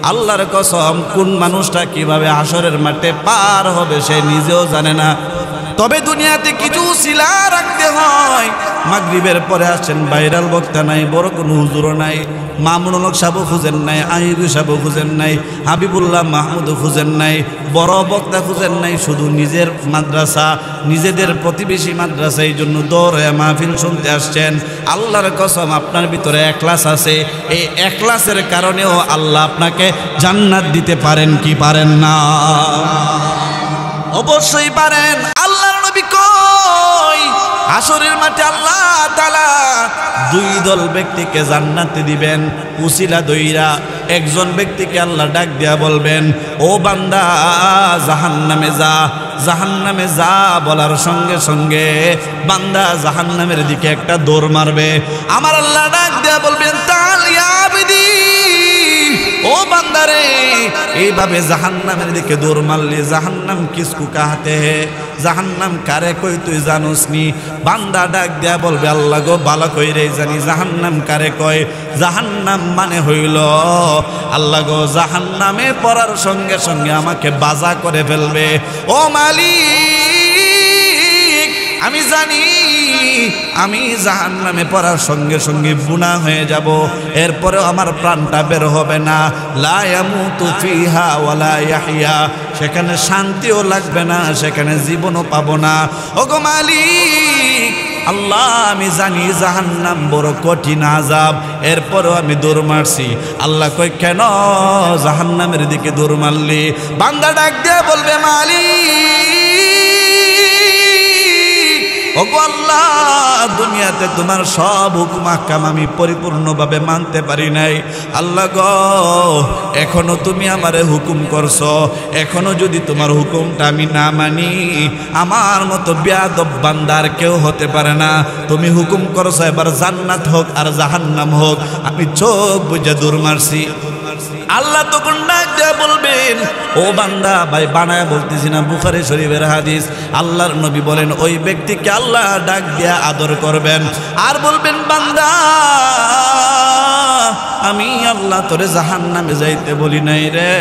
আল্লাহর কসম, কোন মানুষটা কিভাবে হাসরের মাঠে পার হবে সে নিজেও জানে না। তবে দুনিয়াতে কিছু উসিলা রাখতে হয়। মাগরিবের পরে আসছেন, ভাইরাল বক্তা নাই, বড় কোনো হুজুরও নাই, মামুনুল হক সাহেবও খুঁজেন নাই, আইবু সাহেবও খুঁজেন নাই, হাবিবুল্লাহ মাহমুদও খুঁজেন নাই, বড় বক্তা খুঁজেন নাই। শুধু নিজের মাদ্রাসা, নিজেদের প্রতিবেশী মাদ্রাসা, এই জন্য দৌড়ে মাহফিল শুনতে আসছেন। আল্লাহর কসম, আপনার ভিতরে এখলাস আছে। এই এখলাসের কারণেও আল্লাহ আপনাকে জান্নাত দিতে পারেন কি পারেন না? অবশ্যই পারেন। আল্লাহর নবী কই, হাসরের মাঠে আল্লাহ তাআলা দুই দল ব্যক্তিকে জান্নাতে দিবেন উসিলা দইরা। একজন ব্যক্তিকে আল্লাহ ডাক দিয়া বলবেন, ও বান্দা জাহান্নামে যা। জাহান্নামে যা বলার সঙ্গে সঙ্গে বান্দা জাহান্নামের দিকে একটা দৌড় মারবে। আমার আল্লাহ ডাক দিয়া বলবেন, তাল ইয়া আবদি, ও বান্দারে, এইভাবে জাহান্নামের দিকে দৌড় মারলি, জাহান্নাম কিসকু কাহাতে হে, জাহান্নাম কারে কই তুই জানোস নি? বান্দা ডাক দেয়া বলবে, আল্লাহ গো, ভালো কইরে জানি জাহান্নাম কারে কয়। জাহান্নাম মানে হইল, আল্লাহ গো, জাহান্নামে পড়ার সঙ্গে সঙ্গে আমাকে বাজা করে ফেলবে। ও মালিক, আমি জানি আমি জাহান্নামে পড়ার সঙ্গে সঙ্গে গুনাহ হয়ে যাব, এরপরেও আমার প্রাণটা বের হবে না। লা ইয়ামুতু ফিহা ওয়ালা ইয়াহইয়া, সেখানে শান্তিও লাগবে না, সেখানে জীবনও পাবো না। ওগো মালিক আল্লাহ, আমি জানি জাহান্নাম বড় কঠিন আযাব, এরপরেও আমি দৌড় মারছি। আল্লাহ কই, কেন জাহান্নামের দিকে দৌড় মারলি? বান্দা ডাক দিয়ে বলবে, মালিক, ওগো আল্লাহ, দুনিয়াতে তোমার সব হুকুম আহকাম আমি পরিপূর্ণভাবে মানতে পারি নাই। আল্লাহ গো, এখনো তুমি আমারে হুকুম করছো, এখনো যদি তোমার হুকুমটা আমি না মানি, আমার মতো বেয়াদব বান্দার কেউ হতে পারে না। তুমি হুকুম করছো এবার জান্নাত হোক আর জাহান্নাম হোক, আমি চোখ বুঝে দৌড় মারছি। আল্লাহ তখন ডাক দেয়া বলবেন, ও বান্দা, ভাই বানায় বলতেছি না, বুখারী শরীফের হাদিস। আল্লাহর নবী বলেন, ওই ব্যক্তিকে আল্লাহ ডাক দেয়া আদর করবেন আর বলবেন, বান্দা, আমি আল্লাহ তোরে জাহান্নামে যাইতে বলি নাই রে,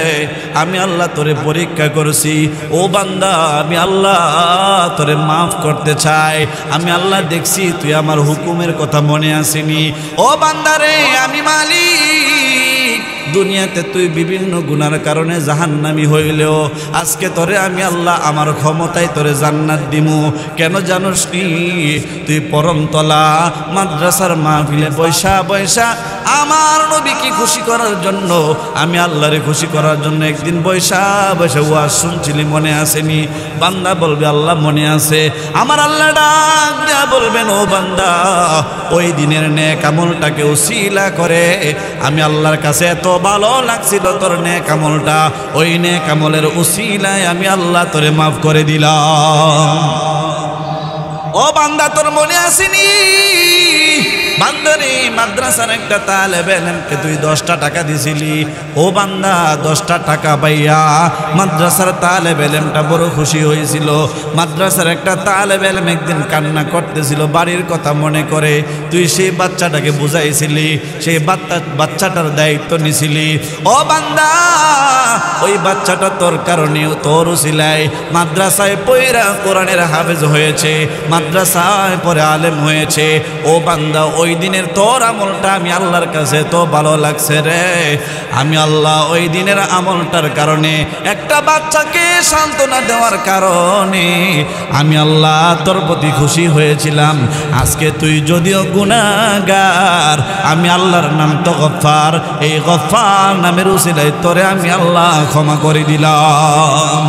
আমি আল্লাহ তোরে পরীক্ষা করছি। ও বান্দা, আমি আল্লাহ তোরে মাফ করতে চাই, আমি আল্লাহ দেখছি তুই আমার হুকুমের কথা মনে আসেনি। ও বান্দা রে, আমি মালিক, দুনিয়াতে তুই বিভিন্ন গুনার কারণে জাহান্নামী হইলেও আজকে তোরে আমি আল্লাহ আমার ক্ষমতায় তোরে জান্নাত দিমু। কেন জানোস নি? তুই পরমতলা মাদ্রাসার মাহফিলে বৈশা বৈশা আমার নবীকে খুশি করার জন্য, আমি আল্লাহরে খুশি করার জন্য একদিন বৈশা বৈশা ওয়াজ শুনছিলি, মনে আসেনি? বান্দা বলবে, আল্লাহ মনে আছে। আমার আল্লাহ ডাক দেয়া বলবেন, ও বান্দা, ওই দিনের নেক আমলটাকে উসিলা করে আমি আল্লাহর কাছে এত ভালো লাগছিল তোর নেক আমলটা, ওই নেক আমলের উসিলায় আমি আল্লাহ তোরে মাফ করে দিলাম। ও বান্দা, তোর মনে আসেনি? বান্দারে, মাদ্রাসার একটা তালেবে ইলমকে তুই 10টা টাকা দিছিলি। ও বান্দা, 10টা টাকা পাইয়া মাদ্রাসার তালেবে ইলমটা বড় খুশি হয়েছিল। মাদ্রাসার একটা তালেবে ইলম একদিন কান্না করতেছিল, বাড়ির কথা মনে করে। তুই সেই বাচ্চাটাকে বুঝাইছিলি, সেই বাচ্চাটার দায়িত্ব নিছিলি। ও বান্দা, ওই বাচ্চাটা তোর কারণেও, তোর উসিলায় মাদ্রাসায় পয়রা কোরআনের হাফেজ হয়েছে, মাদ্রাসায় পরে আলেম হয়েছে। ও বান্দা, ওই ওই দিনের তোর আমলটা আমি আল্লাহর কাছে তো ভালো লাগছে রে, আমি আল্লাহ ওই দিনের আমলটার কারণে একটা বাচ্চাকে সান্ত্বনা দেওয়ার কারণে আমি আল্লাহ তোর প্রতি খুশি হয়েছিলাম। আজকে তুই যদিও গুনাহগার, আমি আল্লাহর নাম তো গফফার, এই গফফার নামের উসিলায় তোরে আমি আল্লাহ ক্ষমা করে দিলাম।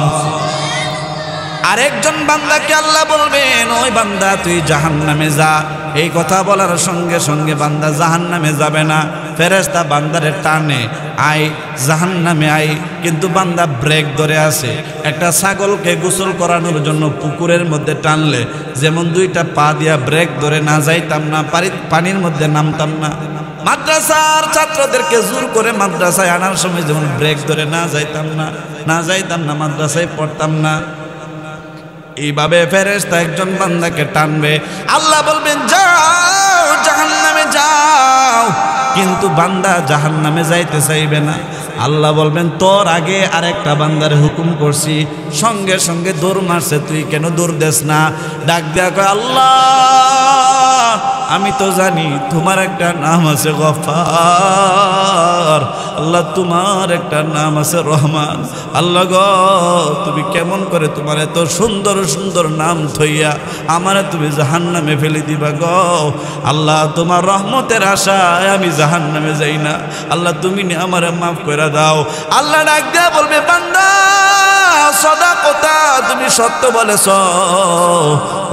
আরেকজন বান্দাকে আল্লাহ বলবেন, ওই বান্দা তুই জাহান্নামে যা। এই কথা বলার সঙ্গে সঙ্গে বান্দা জাহান্নামে যাবে না, ফেরেশতা বান্দারে টানে, আই জাহান্নামে আই। কিন্তু বান্দা ব্রেক ধরে আছে। একটা ছাগলকে গোসল করানোর জন্য পুকুরের মধ্যে টানলে যেমন দুইটা পা দিয়া ব্রেক ধরে না যাইতাম না, পানির মধ্যে নামতাম না, মাদ্রাসার ছাত্রদেরকে জোর করে মাদ্রাসায় আনার সময় যেমন ব্রেক ধরে না যাইতাম না মাদ্রাসায় পড়তাম না, এইভাবে ফেরেশতা একজন বান্দাকে টানবে। আল্লাহ বলবেন যাও জাহান্নামে যাও, কিন্তু বান্দা জাহান্নামে যাইতে চাইবে না। আল্লাহ বলবেন তোর আগে আরেকটা বান্দার হুকুম করছি, সঙ্গে সঙ্গে দৌড় মারছে, তুই কেন দৌড় দেস না? ডাক দেয়া কয়, আল্লাহ আমি তো জানি তোমার একটা নাম আছে গফফার, আল্লাহ তোমার একটা নাম আছে রহমান। আল্লাহ গো তুমি কেমন করে তোমার এত সুন্দর সুন্দর নাম থইয়া আমারে তুমি জাহান্নামে ফেলে দিবা গো? আল্লাহ তোমার রহমতের আশায় আমি জাহান্নামে যাই না, আল্লাহ তুমি আমারে মাফ করে দাও। আল্লাহ ডাক দেয়া বলবে, বান্দা সদাকতা, তুমি সত্য বলেছ,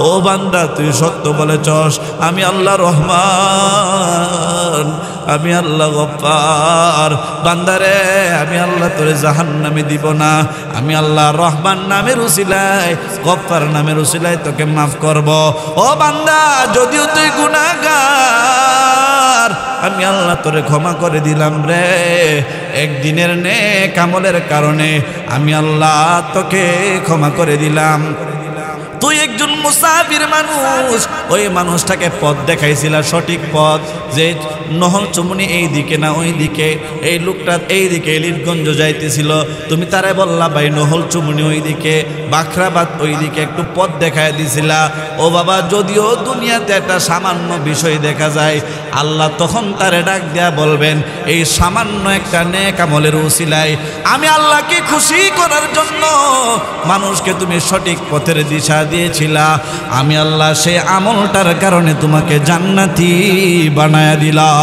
ও বান্দা তুই সত্য বলেছস, আমি আল্লাহ রহমান, আমি আল্লাহ গফফার। বান্দারে আমি আল্লাহ তোরে জাহান্নামে দিব না, আমি আল্লাহ রহমান নামের উসিলায় গফফার নামের উসিলায় তোকে মাফ করব। ও বান্দা যদিও তুই গুনাহগার, আমি আল্লাহ তোরে ক্ষমা করে দিলাম রে, একদিনের নেক আমলের কারণে আমি আল্লাহ তোকে ক্ষমা করে দিলাম। তুই একজন মুসাফির মানুষ, ওই মানুষটাকে পথ দেখাইছিল, সঠিক পথ, যে নহল চুমনি এই দিকে না ওই দিকে, এই লোকটা এই দিকে এলিটগঞ্জ যাইতেছিল, তুমি তারে বললা ভাই নহল চুমনি ওই দিকে, বাখরাবাদ ওই দিকে, একটু পথ দেখাই দিছিলা। ও বাবা যদিও দুনিয়াতে একটা সামান্য বিষয় দেখা যায়, আল্লাহ তখন তারে ডাক দেয়া বলবেন, এই সামান্য একটা নেক আমলের উসিলায় আমি আল্লাহকে খুশি করার জন্য মানুষকে তুমি সঠিক পথের দিশা দিয়েছিলা, আমি আল্লাহ সেই আমলটার কারণে তোমাকে জান্নাতি বানায়া দিলাম।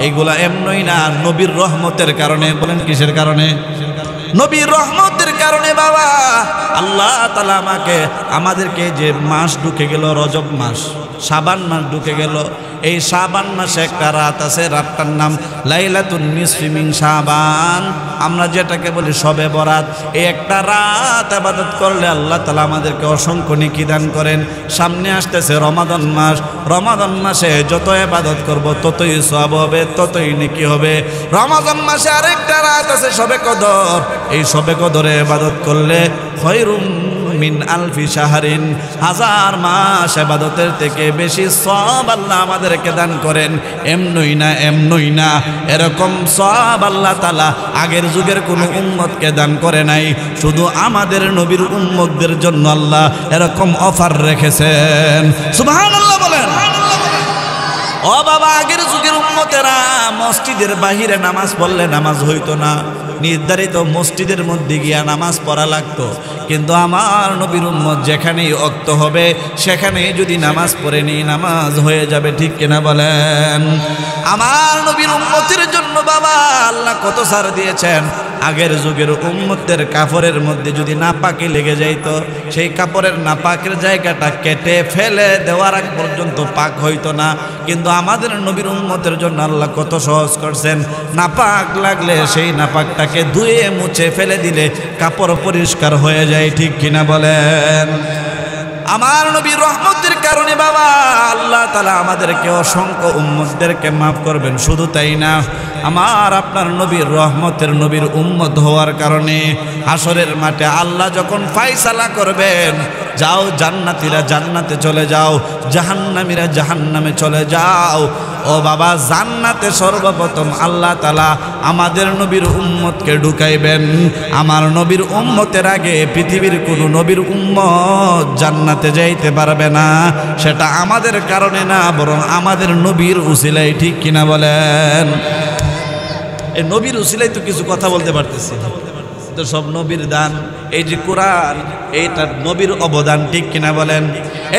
এইগুলা এমনই না, নবীর রহমতের কারণে। বলেন কিসের কারণে? নবীর রহমতের কারণে বাবা। আল্লাহ তাআলা আমাদেরকে যে মাস ঢুকে গেল, রজব মাস, শাবান মাস ঢুকে গেল, এই শাবান মাসে একটা রাত আছে, রাতটার নাম লাইলাতুন নিসফি মিন শাবান, আমরা যেটাকে বলি শবে বরাত। এই একটা রাত ইবাদত করলে আল্লাহ তাআলা আমাদেরকে অসংখ্য নেকি দান করেন। সামনে আসতেছে রমাদান মাস, রমাদান মাসে যত ইবাদত করব ততই সওয়াব হবে, ততই নেকি হবে। রমাদান মাসে আরেকটা রাত আছে শবে কদর, এই শবে কদরে ইবাদত করলে খয়রুম মিন আলফি শাহরিন, হাজার মাস ইবাদতের থেকে বেশি সওয়াব আল্লাহ আমাদেরকে দান করেন। এমনই না, এরকম সওয়াব আল্লাহ তাআলা আগের যুগের কোনো উম্মতকে দান করে নাই, শুধু আমাদের নবীর উম্মতদের জন্য আল্লাহ এরকম অফার রেখেছেন। সুবহানাল্লাহ বলেন। ও বাবা, আগের যুগের উম্মতেরা মসজিদের বাহিরে নামাজ পড়লে নামাজ হইতো না, নির্ধারিত মসজিদের মধ্যে গিয়া নামাজ পড়া লাগতো। কিন্তু আমার নবীর উম্মত যেখানেই ওয়াক্ত হবে সেখানেই যদি নামাজ পড়ে নি নামাজ হয়ে যাবে, ঠিক কিনা বলেন? আমার নবীর উম্মতের জন্য বাবা আল্লাহ কত ছাড় দিয়েছেন। আগের যুগের উম্মতের কাপড়ের মধ্যে যদি নাপাকি লেগে যাইত, সেই কাপড়ের নাপাকের জায়গাটা কেটে ফেলে দেওয়ার আগ পর্যন্ত পাক হইতো না। কিন্তু আমাদের নবীর উম্মতের জন্য আল্লাহ কত সহজ করছেন, নাপাক লাগলে সেই নাপাকটাকে ধুয়ে মুছে ফেলে দিলে কাপড় পরিষ্কার হয়ে যায়, ঠিক কিনা বলেন? আমার নবীর রহমতের কারণে বাবা আল্লাহ তাআলা আমাদেরকে অসংখ্য উম্মতদেরকে মাফ করবেন। শুধু তাই না, আমার আপনার নবীর রহমতের নবীর উম্মত হওয়ার কারণে হাসরের মাঠে আল্লাহ যখন ফায়সালা করবেন, যাও জান্নাতীরা জান্নাতে চলে যাও, জাহান্নামীরা জাহান্নামে চলে যাও। ও বাবা, জান্নাতে সর্বপ্রথম আল্লাহ তাআলা আমাদের নবীর উম্মতকে ঢুকাইবেন। আমার নবীর উম্মতের আগে পৃথিবীর কোনো নবীর উম্মত জান্নাতে যাইতে পারবে না। সেটা আমাদের কারণে না, বরং আমাদের নবীর উসিলাই। ঠিক কিনা বলেন? এই নবীর উসিলাই তো কিছু কথা বলতে পারতেছি, তো সব নবীর দান। এই যে কোরআন, এইটা নবীর অবদান। ঠিক কিনা বলেন?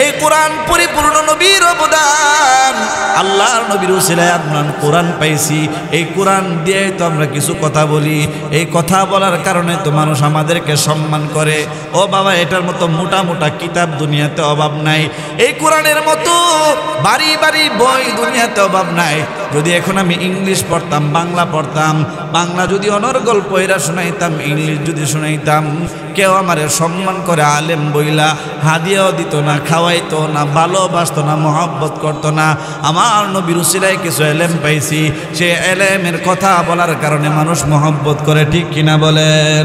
এই কোরআন পরিপূর্ণ নবীর অবদান। আল্লাহর নবীর উসিলায় আমরা কোরআন পাইছি। এই কোরআন দিয়ে তো আমরা কিছু কথা বলি। এই কথা বলার কারণে তো মানুষ আমাদেরকে সম্মান করে। ও বাবা, এটার মতো মোটা মোটা কিতাব দুনিয়াতে অভাব নাই। এই কোরআনের মতো বাড়ি বাড়ি বই দুনিয়াতে অভাব নাই। যদি এখন আমি ইংলিশ পড়তাম, বাংলা পড়তাম, বাংলা যদি অনর্গল পয়রা শোনাইতাম, ইংলিশ যদি শোনাইতাম, কেউ আমারে সম্মান করে আলেম বইলা হাদিয়াও দিত না, খাওয়াইতো না, ভালোবাসতো না, মহব্বত করতো না। আমার নবীর উসিলায় কিছু এলেম পাইছি, সে এলেমের কথা বলার কারণে মানুষ মহব্বত করে। ঠিক কিনা বলেন?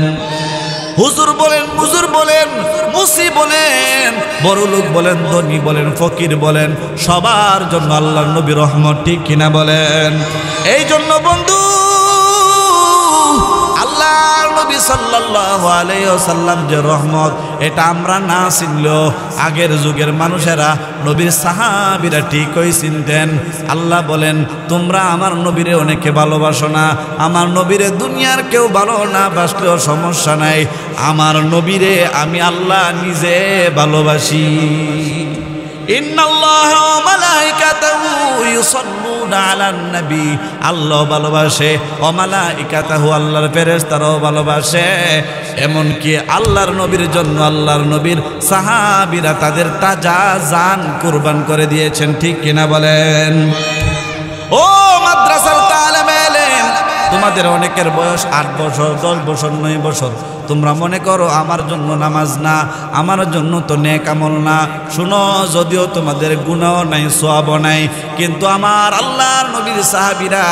হুজুর বলেন, বুজুর বলেন, মুসি বলেন, বড় লোক বলেন, ধনী বলেন, ফকির বলেন, সবার জন্য আল্লাহর নবী রহমত। ঠিক কিনা বলেন? এই জন্য বন্ধু, আল্লাহর নবী সাল্লাল্লাহু আলাইহি ওয়াসাল্লাম যে রহমত, এটা আমরা না চিনলেও আগের যুগের মানুষেরা, নবীর সাহাবীরা ঠিকই চিনতেন। আল্লাহ বলেন, তোমরা আমার নবীরে অনেকে ভালোবাসো না। আমার নবীরে দুনিয়ার কেউ ভালো না বাসলেও সমস্যা নাই, আমার নবীরে আমি আল্লাহ নিজে ভালোবাসি। ইন্নাল্লাহা ওয়া মালাইকাতাহু ইউসাল্লুনা আলান নবী। আল্লাহ ভালোবাসে, ওয়া মালাইকাতাহু, আল্লাহর ফেরেশতারাও ভালোবাসে। এমনকি আল্লাহর নবীর জন্য আল্লাহর নবীর সাহাবীরা তাদের তাজা জান কুরবান করে দিয়েছেন। ঠিক কিনা বলেন? ও মাদ্রাসার তালেবে ইলম, তোমাদের অনেকের বয়স 8 বছর, 10 বছর, 9 বছর। তোমরা মনে করো আমার জন্য নামাজ না, আমার জন্য তো নেক আমল না। শুনো, যদিও তোমাদের গুনাহ নাই, সওয়াবও নাই, কিন্তু আমার আল্লাহর নবীর সাহাবীরা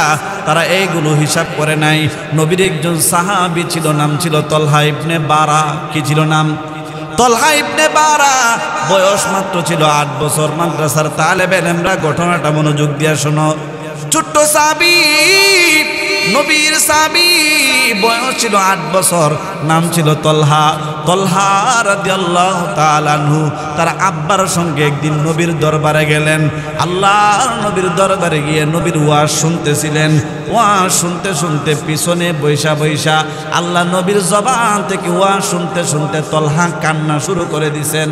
তারা এইগুলো হিসাব করে নাই। নবীর একজন সাহাবী ছিল, নাম ছিল তলহা ইবনে বারা। কি ছিল নাম? তলহা ইবনে বারা। বয়স মাত্র ছিল 8 বছর। মাদ্রাসার তালেবে ইলমরা ঘটনাটা মনোযোগ দিয়ে শোনো। ছোট্ট সাহাবী, নবীর সাহাবী, বয়স ছিল 8 বছর, নাম ছিল তলহা। তলহা রাদিয়াল্লাহু তাআলা আনহু তার আব্বার সঙ্গে একদিন নবীর দরবারে গেলেন। আল্লাহর নবীর দরবারে গিয়ে নবীর ওয়াজ শুনতেছিলেন। ওয়াজ শুনতে শুনতে পিছনে বৈশা বৈশা আল্লাহ নবীর জবান থেকে ওয়াজ শুনতে শুনতে তলহা কান্না শুরু করে দিছেন।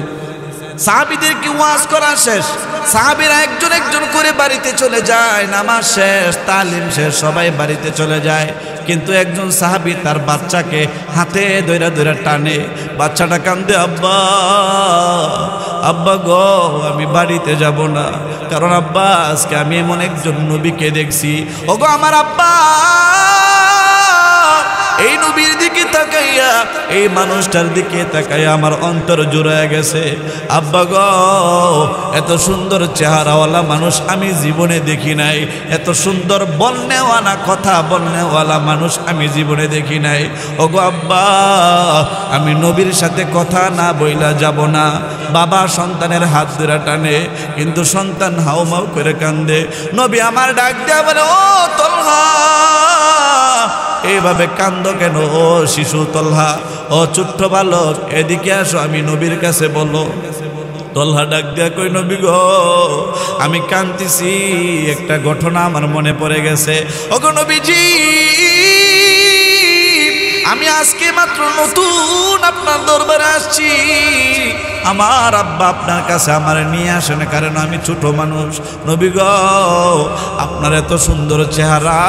সাহাবীদেরকে ওয়াজ করা শেষ, সাহাবীরা একজন একজন করে বাড়িতে চলে যায়। নামাজ শেষ, তালিম শেষ, সবাই বাড়িতে চলে যায়। কিন্তু একজন সাহাবী তার বাচ্চাকে হাতে ধইরা ধইরা টানে। বাচ্চাটা কান্দে, আব্বা, আব্বা গো, আমি বাড়িতে যাব না, কারণ আব্বা আজকে আমি এমন একজন নবীকে দেখছি। ওগো আমার আব্বা, এই নবীর দিকে তাকাইয়া, এই মানুষটার দিকে তাকাইয়া আমার অন্তর জুড়ায় গেছে। আব্বা গো, এত সুন্দর চেহারাওয়ালা মানুষ আমি জীবনে দেখি নাই, এত সুন্দর বলনেওয়ালা, কথা বলনেওয়ালা মানুষ আমি জীবনে দেখি নাই। ওগো আব্বা, আমি নবীর সাথে কথা না বইলা যাব না। বাবা সন্তানের হাত ধরে টানে, কিন্তু সন্তান হাউমাউ করে কান্দে। নবী আমার ডাক দেয়া বলে, ও তলহা, এইভাবে কান্দ কেন? ও শিশু তলহা, ও ছোট্ট বালক, এদিকে আসো, আমি নবীর কাছে বলো। তলহা ডাক দিয়া কই, নবী গো, আমি কাঁদতেছি, একটা ঘটনা আমার মনে পড়ে গেছে। ওগো নবীজি, আমি আজকে মাত্র নতুন আপনার দরবারে আসছি। আমার আব্বা আপনার কাছে আমার নিয়ে আসেন, কারণ আমি ছোট মানুষ। নবী গো, আপনার এত সুন্দর চেহারা,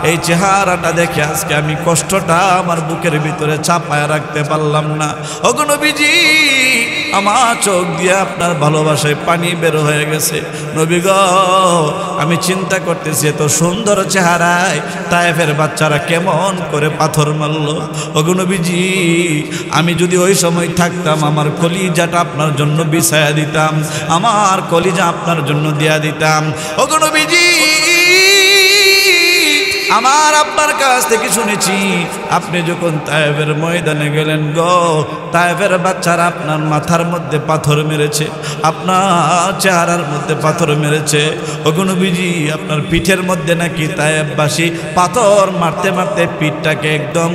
এই চেহারাটা দেখে আজকে আমি কষ্টটা আমার বুকের ভিতরে চাপায় রাখতে পারলাম না। ওগো নবীজি, আমার চোখ দিয়ে আপনার ভালোবাসায় পানি বের হয়ে গেছে। নবী গো, আমি চিন্তা করতেছি, এত সুন্দর চেহারায় তায়েফের বাচ্চারা কেমন করে পাথর মারল। ওগো নবীজি, আমি যদি ওই সময় থাকতাম, আমার কলিজাটা আপনার জন্য বিছায়া দিতাম, আমার কলিজা আপনার জন্য দিয়া দিতাম। ওগো নবীজি, আমার আব্বার কাছ থেকে শুনেছি আপনি যখন তায়েফের ময়দানে গেলেন গো, তায়েফের বাচ্চারা আপনার মাথার মধ্যে পাথর মেরেছে, আপনার চেহারার মধ্যে পাথর মেরেছে। ওগো নবীজি আপনার পিঠের মধ্যে নাকি তায়েফবাসী পাথর মারতে মারতে পিঠটাকে একদম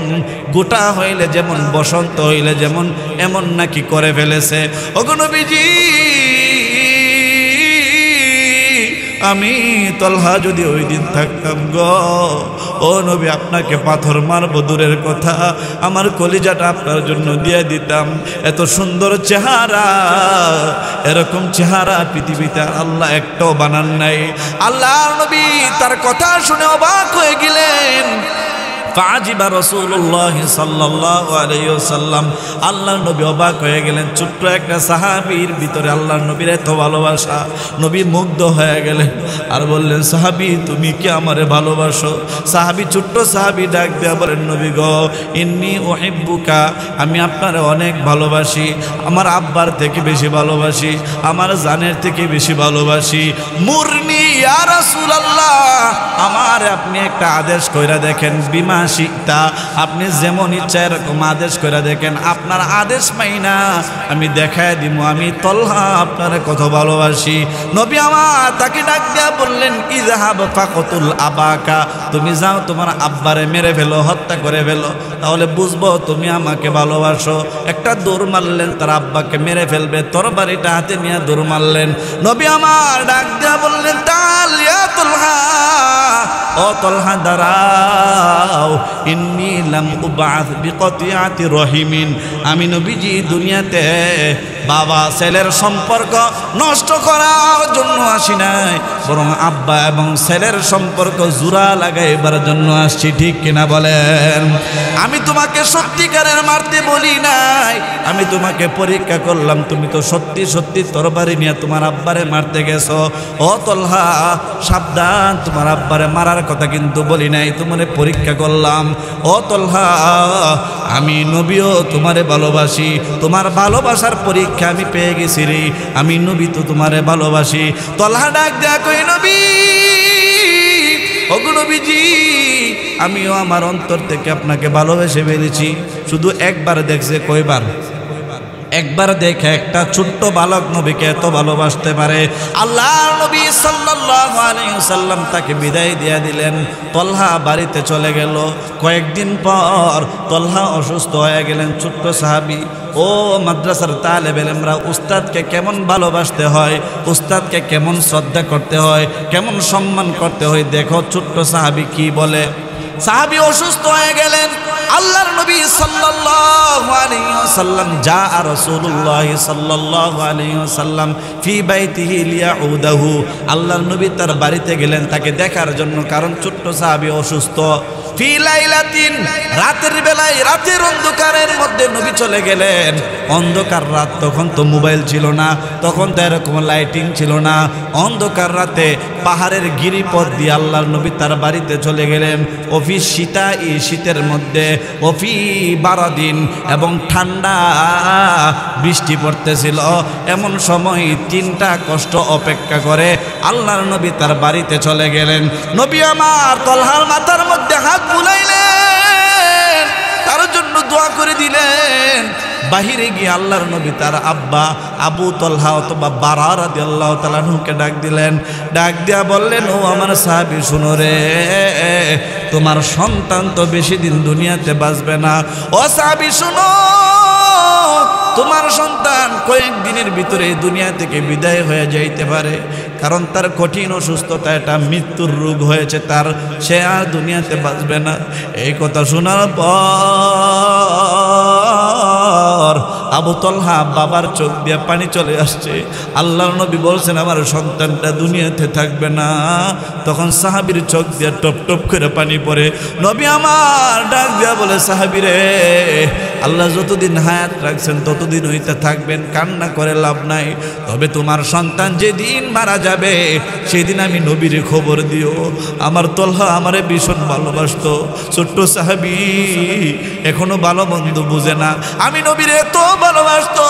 গোটা হইলে যেমন বসন্ত হইলে যেমন এমন নাকি করে ফেলেছে। ওগো নবীজি আমি তলহা যদি ওই দিন থাকতাম গো, ও নবী আপনাকে পাথর মারবো দূরের কথা, আমার কলিজাটা আপনার জন্য দিয়ে দিতাম। এত সুন্দর চেহারা, এরকম চেহারা পৃথিবীতে আল্লাহ একটাও বানান নাই। আল্লাহ নবী তার কথা শুনে অবাক হয়ে গেলেন। ফাজিবা রাসূলুল্লাহ সাল্লাল্লাহু আলাইহি ওয়াসাল্লাম, আল্লাহর নবী অবাক হয়ে গেলেন। ছোট্ট একটা সাহাবীর ভিতরে আল্লাহর নবীর এত ভালোবাসা, নবী মুগ্ধ হয়ে গেলেন আর বললেন, সাহাবী তুমি কি আমারে ভালোবাসো? সাহাবী, ছোট্ট সাহাবী ডাক দিয়া বলেন, নবী গো ইন্নী উহিব্বুকা, আমি আপনারে অনেক ভালোবাসি, আমার আব্বার থেকে বেশি ভালোবাসি, আমার জানের থেকে বেশি ভালোবাসি। মুরনি ইয়া রাসূলুল্লাহ, আমার আপনি একটা আদেশ কইরা দেখেন, বিমা শিক্ষা, আপনি যেমন ইচ্ছা এরকম আদেশ করে দেখেন, আপনার আদেশ পাই না আমি দেখায় দিব আমি তলহা আপনার কত ভালোবাসি। নবী আমার তাকে ডাক দিয়া বললেন, ইযহাব ফাকতুল আবাকা, তুমি যাও তোমার আব্বারে মেরে ফেলো, হত্যা করে ফেলো, তাহলে বুঝবো তুমি আমাকে ভালোবাসো। একটা দৌড় মারলেন, তার আব্বাকে মেরে ফেলবে, তরবারিটা হাতে নিয়ে দৌড় মারলেন। নবী আমার ডাক দিয়া বললেন, তাল ইয়া তলহা, ও তলহা দাঁড়াও, ইন্নী লাম উবআস বিকতিয়াতি রহিমিন, আমি নবীজি দুনিয়াতে বাবা ছেলের সম্পর্ক নষ্ট করার জন্য আসি নাই, বরং আব্বা এবং ছেলের সম্পর্ক জোড়া লাগাইবার জন্য আসছি। ঠিক কিনা বলেন? আমি তোমাকে সত্যিকারের মারতে বলি নাই, আমি তোমাকে পরীক্ষা করলাম, তুমি তো সত্যি সত্যি তরবারি নিয়ে তোমার আব্বারে মারতে গেছো। ও তলহা সাবধান, তোমার আব্বারে মারার কথা কিন্তু বলি নাই, তোমারে পরীক্ষা করলাম। ও তলহা আমি নবীও তোমারে ভালোবাসি, তোমার ভালোবাসার পরীক্ষা আমি পেয়ে গেছি রে, আমি নবী তো তোমারে ভালোবাসি। তলহা ডাক দেয়া কই, নবী ওগো নবীজি আমিও আমার অন্তর থেকে আপনাকে ভালোবেসে ফেলেছি। শুধু একবার দেখছে, কয়বার? একবার দেখে একটা ছোট্ট বালক নবীকে এত ভালোবাসতে পারে? আল্লাহ নবী সাল্লাল্লাহু আলাইহি ওয়াসাল্লাম তাকে বিদায় দিয়ে দিলেন। তলহা বাড়িতে চলে গেল। কয়েকদিন পর তলহা অসুস্থ হয়ে গেলেন। ছোট্ট সাহাবী, ও মাদ্রাসার তালেবে ইলমরা, উস্তাদকে কেমন ভালোবাসতে হয়, উস্তাদকে কেমন শ্রদ্ধা করতে হয়, কেমন সম্মান করতে হয়, দেখো ছোট্ট সাহাবী কি বলে। সাহাবী অসুস্থ হয়ে গেলেন। আল্লাহর নবী সাল্লাল্লাহু আলাইহি ওয়াসাল্লাম, জা রাসূলুল্লাহ সাল্লাল্লাহু আলাইহি ওয়াসাল্লাম ফি বাইতিহি লিয়াউদাহু, আল্লাহর নবী তার বাড়িতে গেলেন তাকে দেখার জন্য, কারণ ছোট্ট সাহাবী অসুস্থ। ফি লাইলাতিন, রাতের বেলায়, রাতের অন্ধকারের মধ্যে নবী চলে গেলেন। অন্ধকার রাত, তখন তো মোবাইল ছিল না, তখন তো এরকম লাইটিং ছিল না। অন্ধকার রাতে পাহাড়ের গিরিপথ দিয়ে আল্লাহর নবী তার বাড়িতে চলে গেলেন। অফি শীতা, এই শীতের মধ্যে, অফি বারাদিন, এবং ঠান্ডা বৃষ্টি পড়তেছিল। এমন সময় তিনটা কষ্ট অপেক্ষা করে আল্লাহর নবী তার বাড়িতে চলে গেলেন। নবী আমার তলহার মাথার মধ্যে হাত বুলাইলেন, তার জন্য দোয়া করে দিলেন। বাহিরে গিয়ে আল্লাহর নবী তার আব্বা আবু তলহা অথবা বারা রাদিয়াল্লাহু তাআলা আনহুকে ডাক দিলেন। ডাক দিয়া বললেন, ও আমার সাহাবী শুনো রে, তোমার সন্তান তো বেশি দিন দুনিয়াতে বাঁচবে না। ও সাহাবী শুনো, তোমার সন্তান কয়েকদিনের ভিতরে দুনিয়া থেকে বিদায় হয়ে যাইতে পারে, কারণ তার কঠিন অসুস্থতা, এটা মৃত্যুর রোগ হয়েছে তার, সে আর দুনিয়াতে বাঁচবে না। এই কথা শোনার পর আবু তলহা বাবার চোখ দিয়ে পানি চলে আসছে। আল্লাহর নবী বলছেন, আমার সন্তানটা দুনিয়াতে থাকবে না। তখন সাহাবীর চোখ দিয়ে টপ টপ করে পানি পড়ে। নবী আমার ডাক দিয়া বলে, সাহাবী রে, আল্লাহ যতদিন হায়াত রাখছেন ততদিন হইতে থাকবেন, কান্না করে লাভ নাই। তবে তোমার সন্তান যেদিন মারা যাবে সেদিন আমি নবীর খবর দিও। আমার তলহা আমারে ভীষণ ভালোবাসতো। ছোট্ট সাহাবী এখনো ভালো মন্দ বুঝে না, আমি নবীর এত ভালোবাসতো,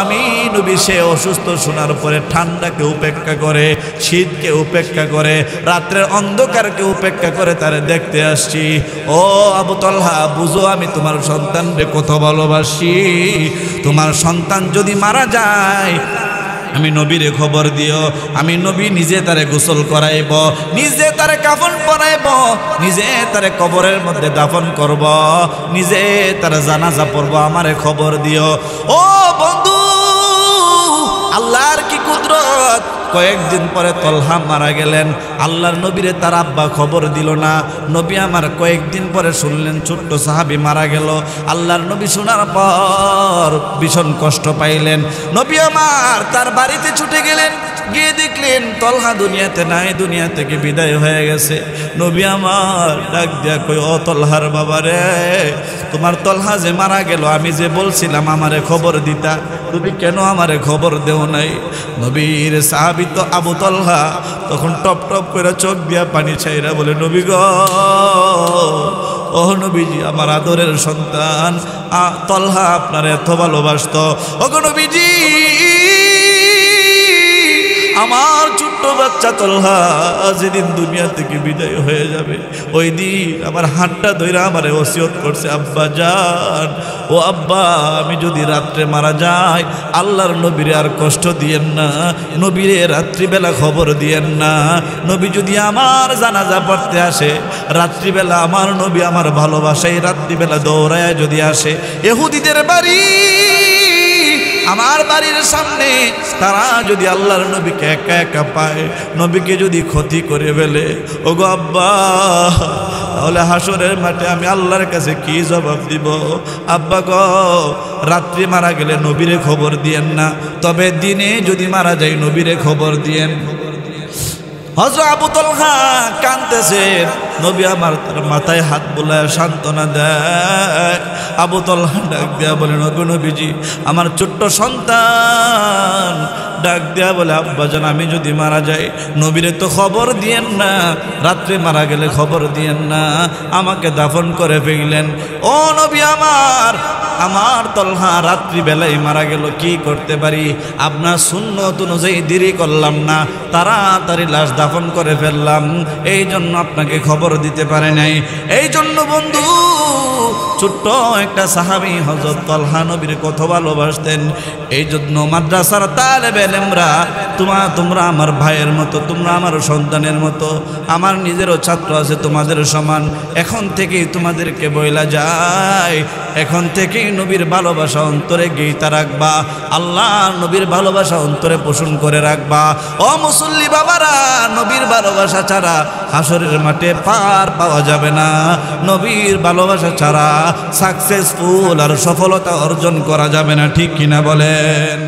আমি নবী সে অসুস্থ শোনার পরে ঠান্ডাকে উপেক্ষা করে, শীতকে উপেক্ষা করে, রাত্রের অন্ধকারকে উপেক্ষা করে তারে দেখতে আসছি। ও আবু তলহা, বুঝো আমি তোমার সন্তানকে কত ভালোবাসি। তোমার সন্তান যদি মারা যায় আমি নবীরে খবর দিও। আমি নবী নিজে তারে গোসল করাইব, নিজে তারে কাফন পরাইব, নিজে তারে কবরের মধ্যে দাফন করব, নিজে তারে জানাজা পড়ব, আমারে খবর দিও। ও বন্ধু, আল্লাহর কি কুদরত! কয়েকদিন পরে তলহা মারা গেলেন। আল্লাহর নবীরে তার আব্বা খবর দিল না। নবী আমার কয়েকদিন পরে শুনলেন ছোট্ট সাহাবী মারা গেল। আল্লাহর নবী শোনার পর ভীষণ কষ্ট পাইলেন। নবী আমার তার বাড়িতে ছুটে গেলেন, গিয়ে দেখলেন তলহা দুনিয়াতে নাই, দুনিয়া থেকে বিদায় হয়ে গেছে। নবী আমার ডাক দিয়া কই, ও তলহার বাবা রে, তোমার তলহা যে মারা গেল, আমি যে বলছিলাম আমারে খবর দিতা, তুমি কেন আমারে খবর দেও নাই? নবীর সাহাবী তো আবু তলহা তখন টপ টপ করে চোখ দিয়া পানি ছাইরা বলে, নবী গো, ও নবীজি, আমার আদরের সন্তান তলহা আপনার এত ভালোবাসতো। ও গো নবীজি, আমার ছোট্ট বাচ্চা তলহা যেদিন দুনিয়া থেকে বিদায় হয়ে যাবে, ওই দিন আমার হাতটা ধইরা আমারে ওসিয়ত করছে, আব্বা জান, ও আব্বা, আমি যদি রাত্রে মারা যাই, আল্লাহর নবীরে আর কষ্ট দিয়েন না, নবীরে রাত্রিবেলা খবর দিয়েন না। নবী যদি আমার জানাজা পড়তে আসে রাত্রিবেলা, আমার নবী আমার ভালোবাসায় রাত্রিবেলা দৌড়ায় যদি আসে, ইহুদিদের বাড়ি আমার বাড়ির সামনে, তারা যদি আল্লাহর নবীকে একা একা পায়, নবীকে যদি ক্ষতি করে ফেলে, ওগো আব্বা, তাহলে হাসরের মাঠে আমি আল্লাহর কাছে কি জবাব দিব? আব্বা গো, রাত্রি মারা গেলে নবীরে খবর দিয়েন না, তবে দিনে যদি মারা যায় নবীরে খবর দিয়েন। হযরত আবু তলহা কাঁদতেছেন। নবী আমার তার মাথায় হাত বুলায় সান্ত্বনা দেয়। আবু তলহা ডাক দেয়া বলেন, ওগো নবীজি, আমার ছোট্ট সন্তান ডাক দেয়া বলে, আব্বাজান, আমি যদি মারা যাই নবীরে তো খবর দিয়েন না, রাত্রে মারা গেলে খবর দিয়েন না, আমাকে দাফন করে ফেললেন। ও নবী আমার, আমার তলহা রাত্রিবেলায় মারা গেল, কি করতে পারি? আপনার সুন্নত অনুযায়ী দেরি করলাম না, তাড়াতাড়ি লাশ দাফন করে ফেললাম, এই জন্য আপনাকে খবর দিতে পারে নাই। এই জন্য বন্ধু, ছোট্ট একটা সাহাবী হযরত তলহা নবীর কত ভালোবাসতেন। এই জন্য মাদ্রাসার তালেবে ইলমরা, তোমরা আমার ভাইয়ের মতো, তোমরা আমার সন্তানের মতো, আমার নিজেরও ছাত্র আছে তোমাদের সমান। এখন থেকেই তোমাদেরকে বইলা যায়, এখন থেকেই নবীর ভালোবাসা অন্তরে গেইতা রাখবা, আল্লাহ নবীর ভালোবাসা অন্তরে পোষণ করে রাখবা। ও মুসল্লি বাবারা, নবীর ভালোবাসা ছাড়া হাসরের মাঠে পার পাওয়া যাবে না। নবীর ভালোবাসা ছাড়া সাকসেসফুল আর সফলতা অর্জন করা যাবে না, ঠিক কিনা বলেন?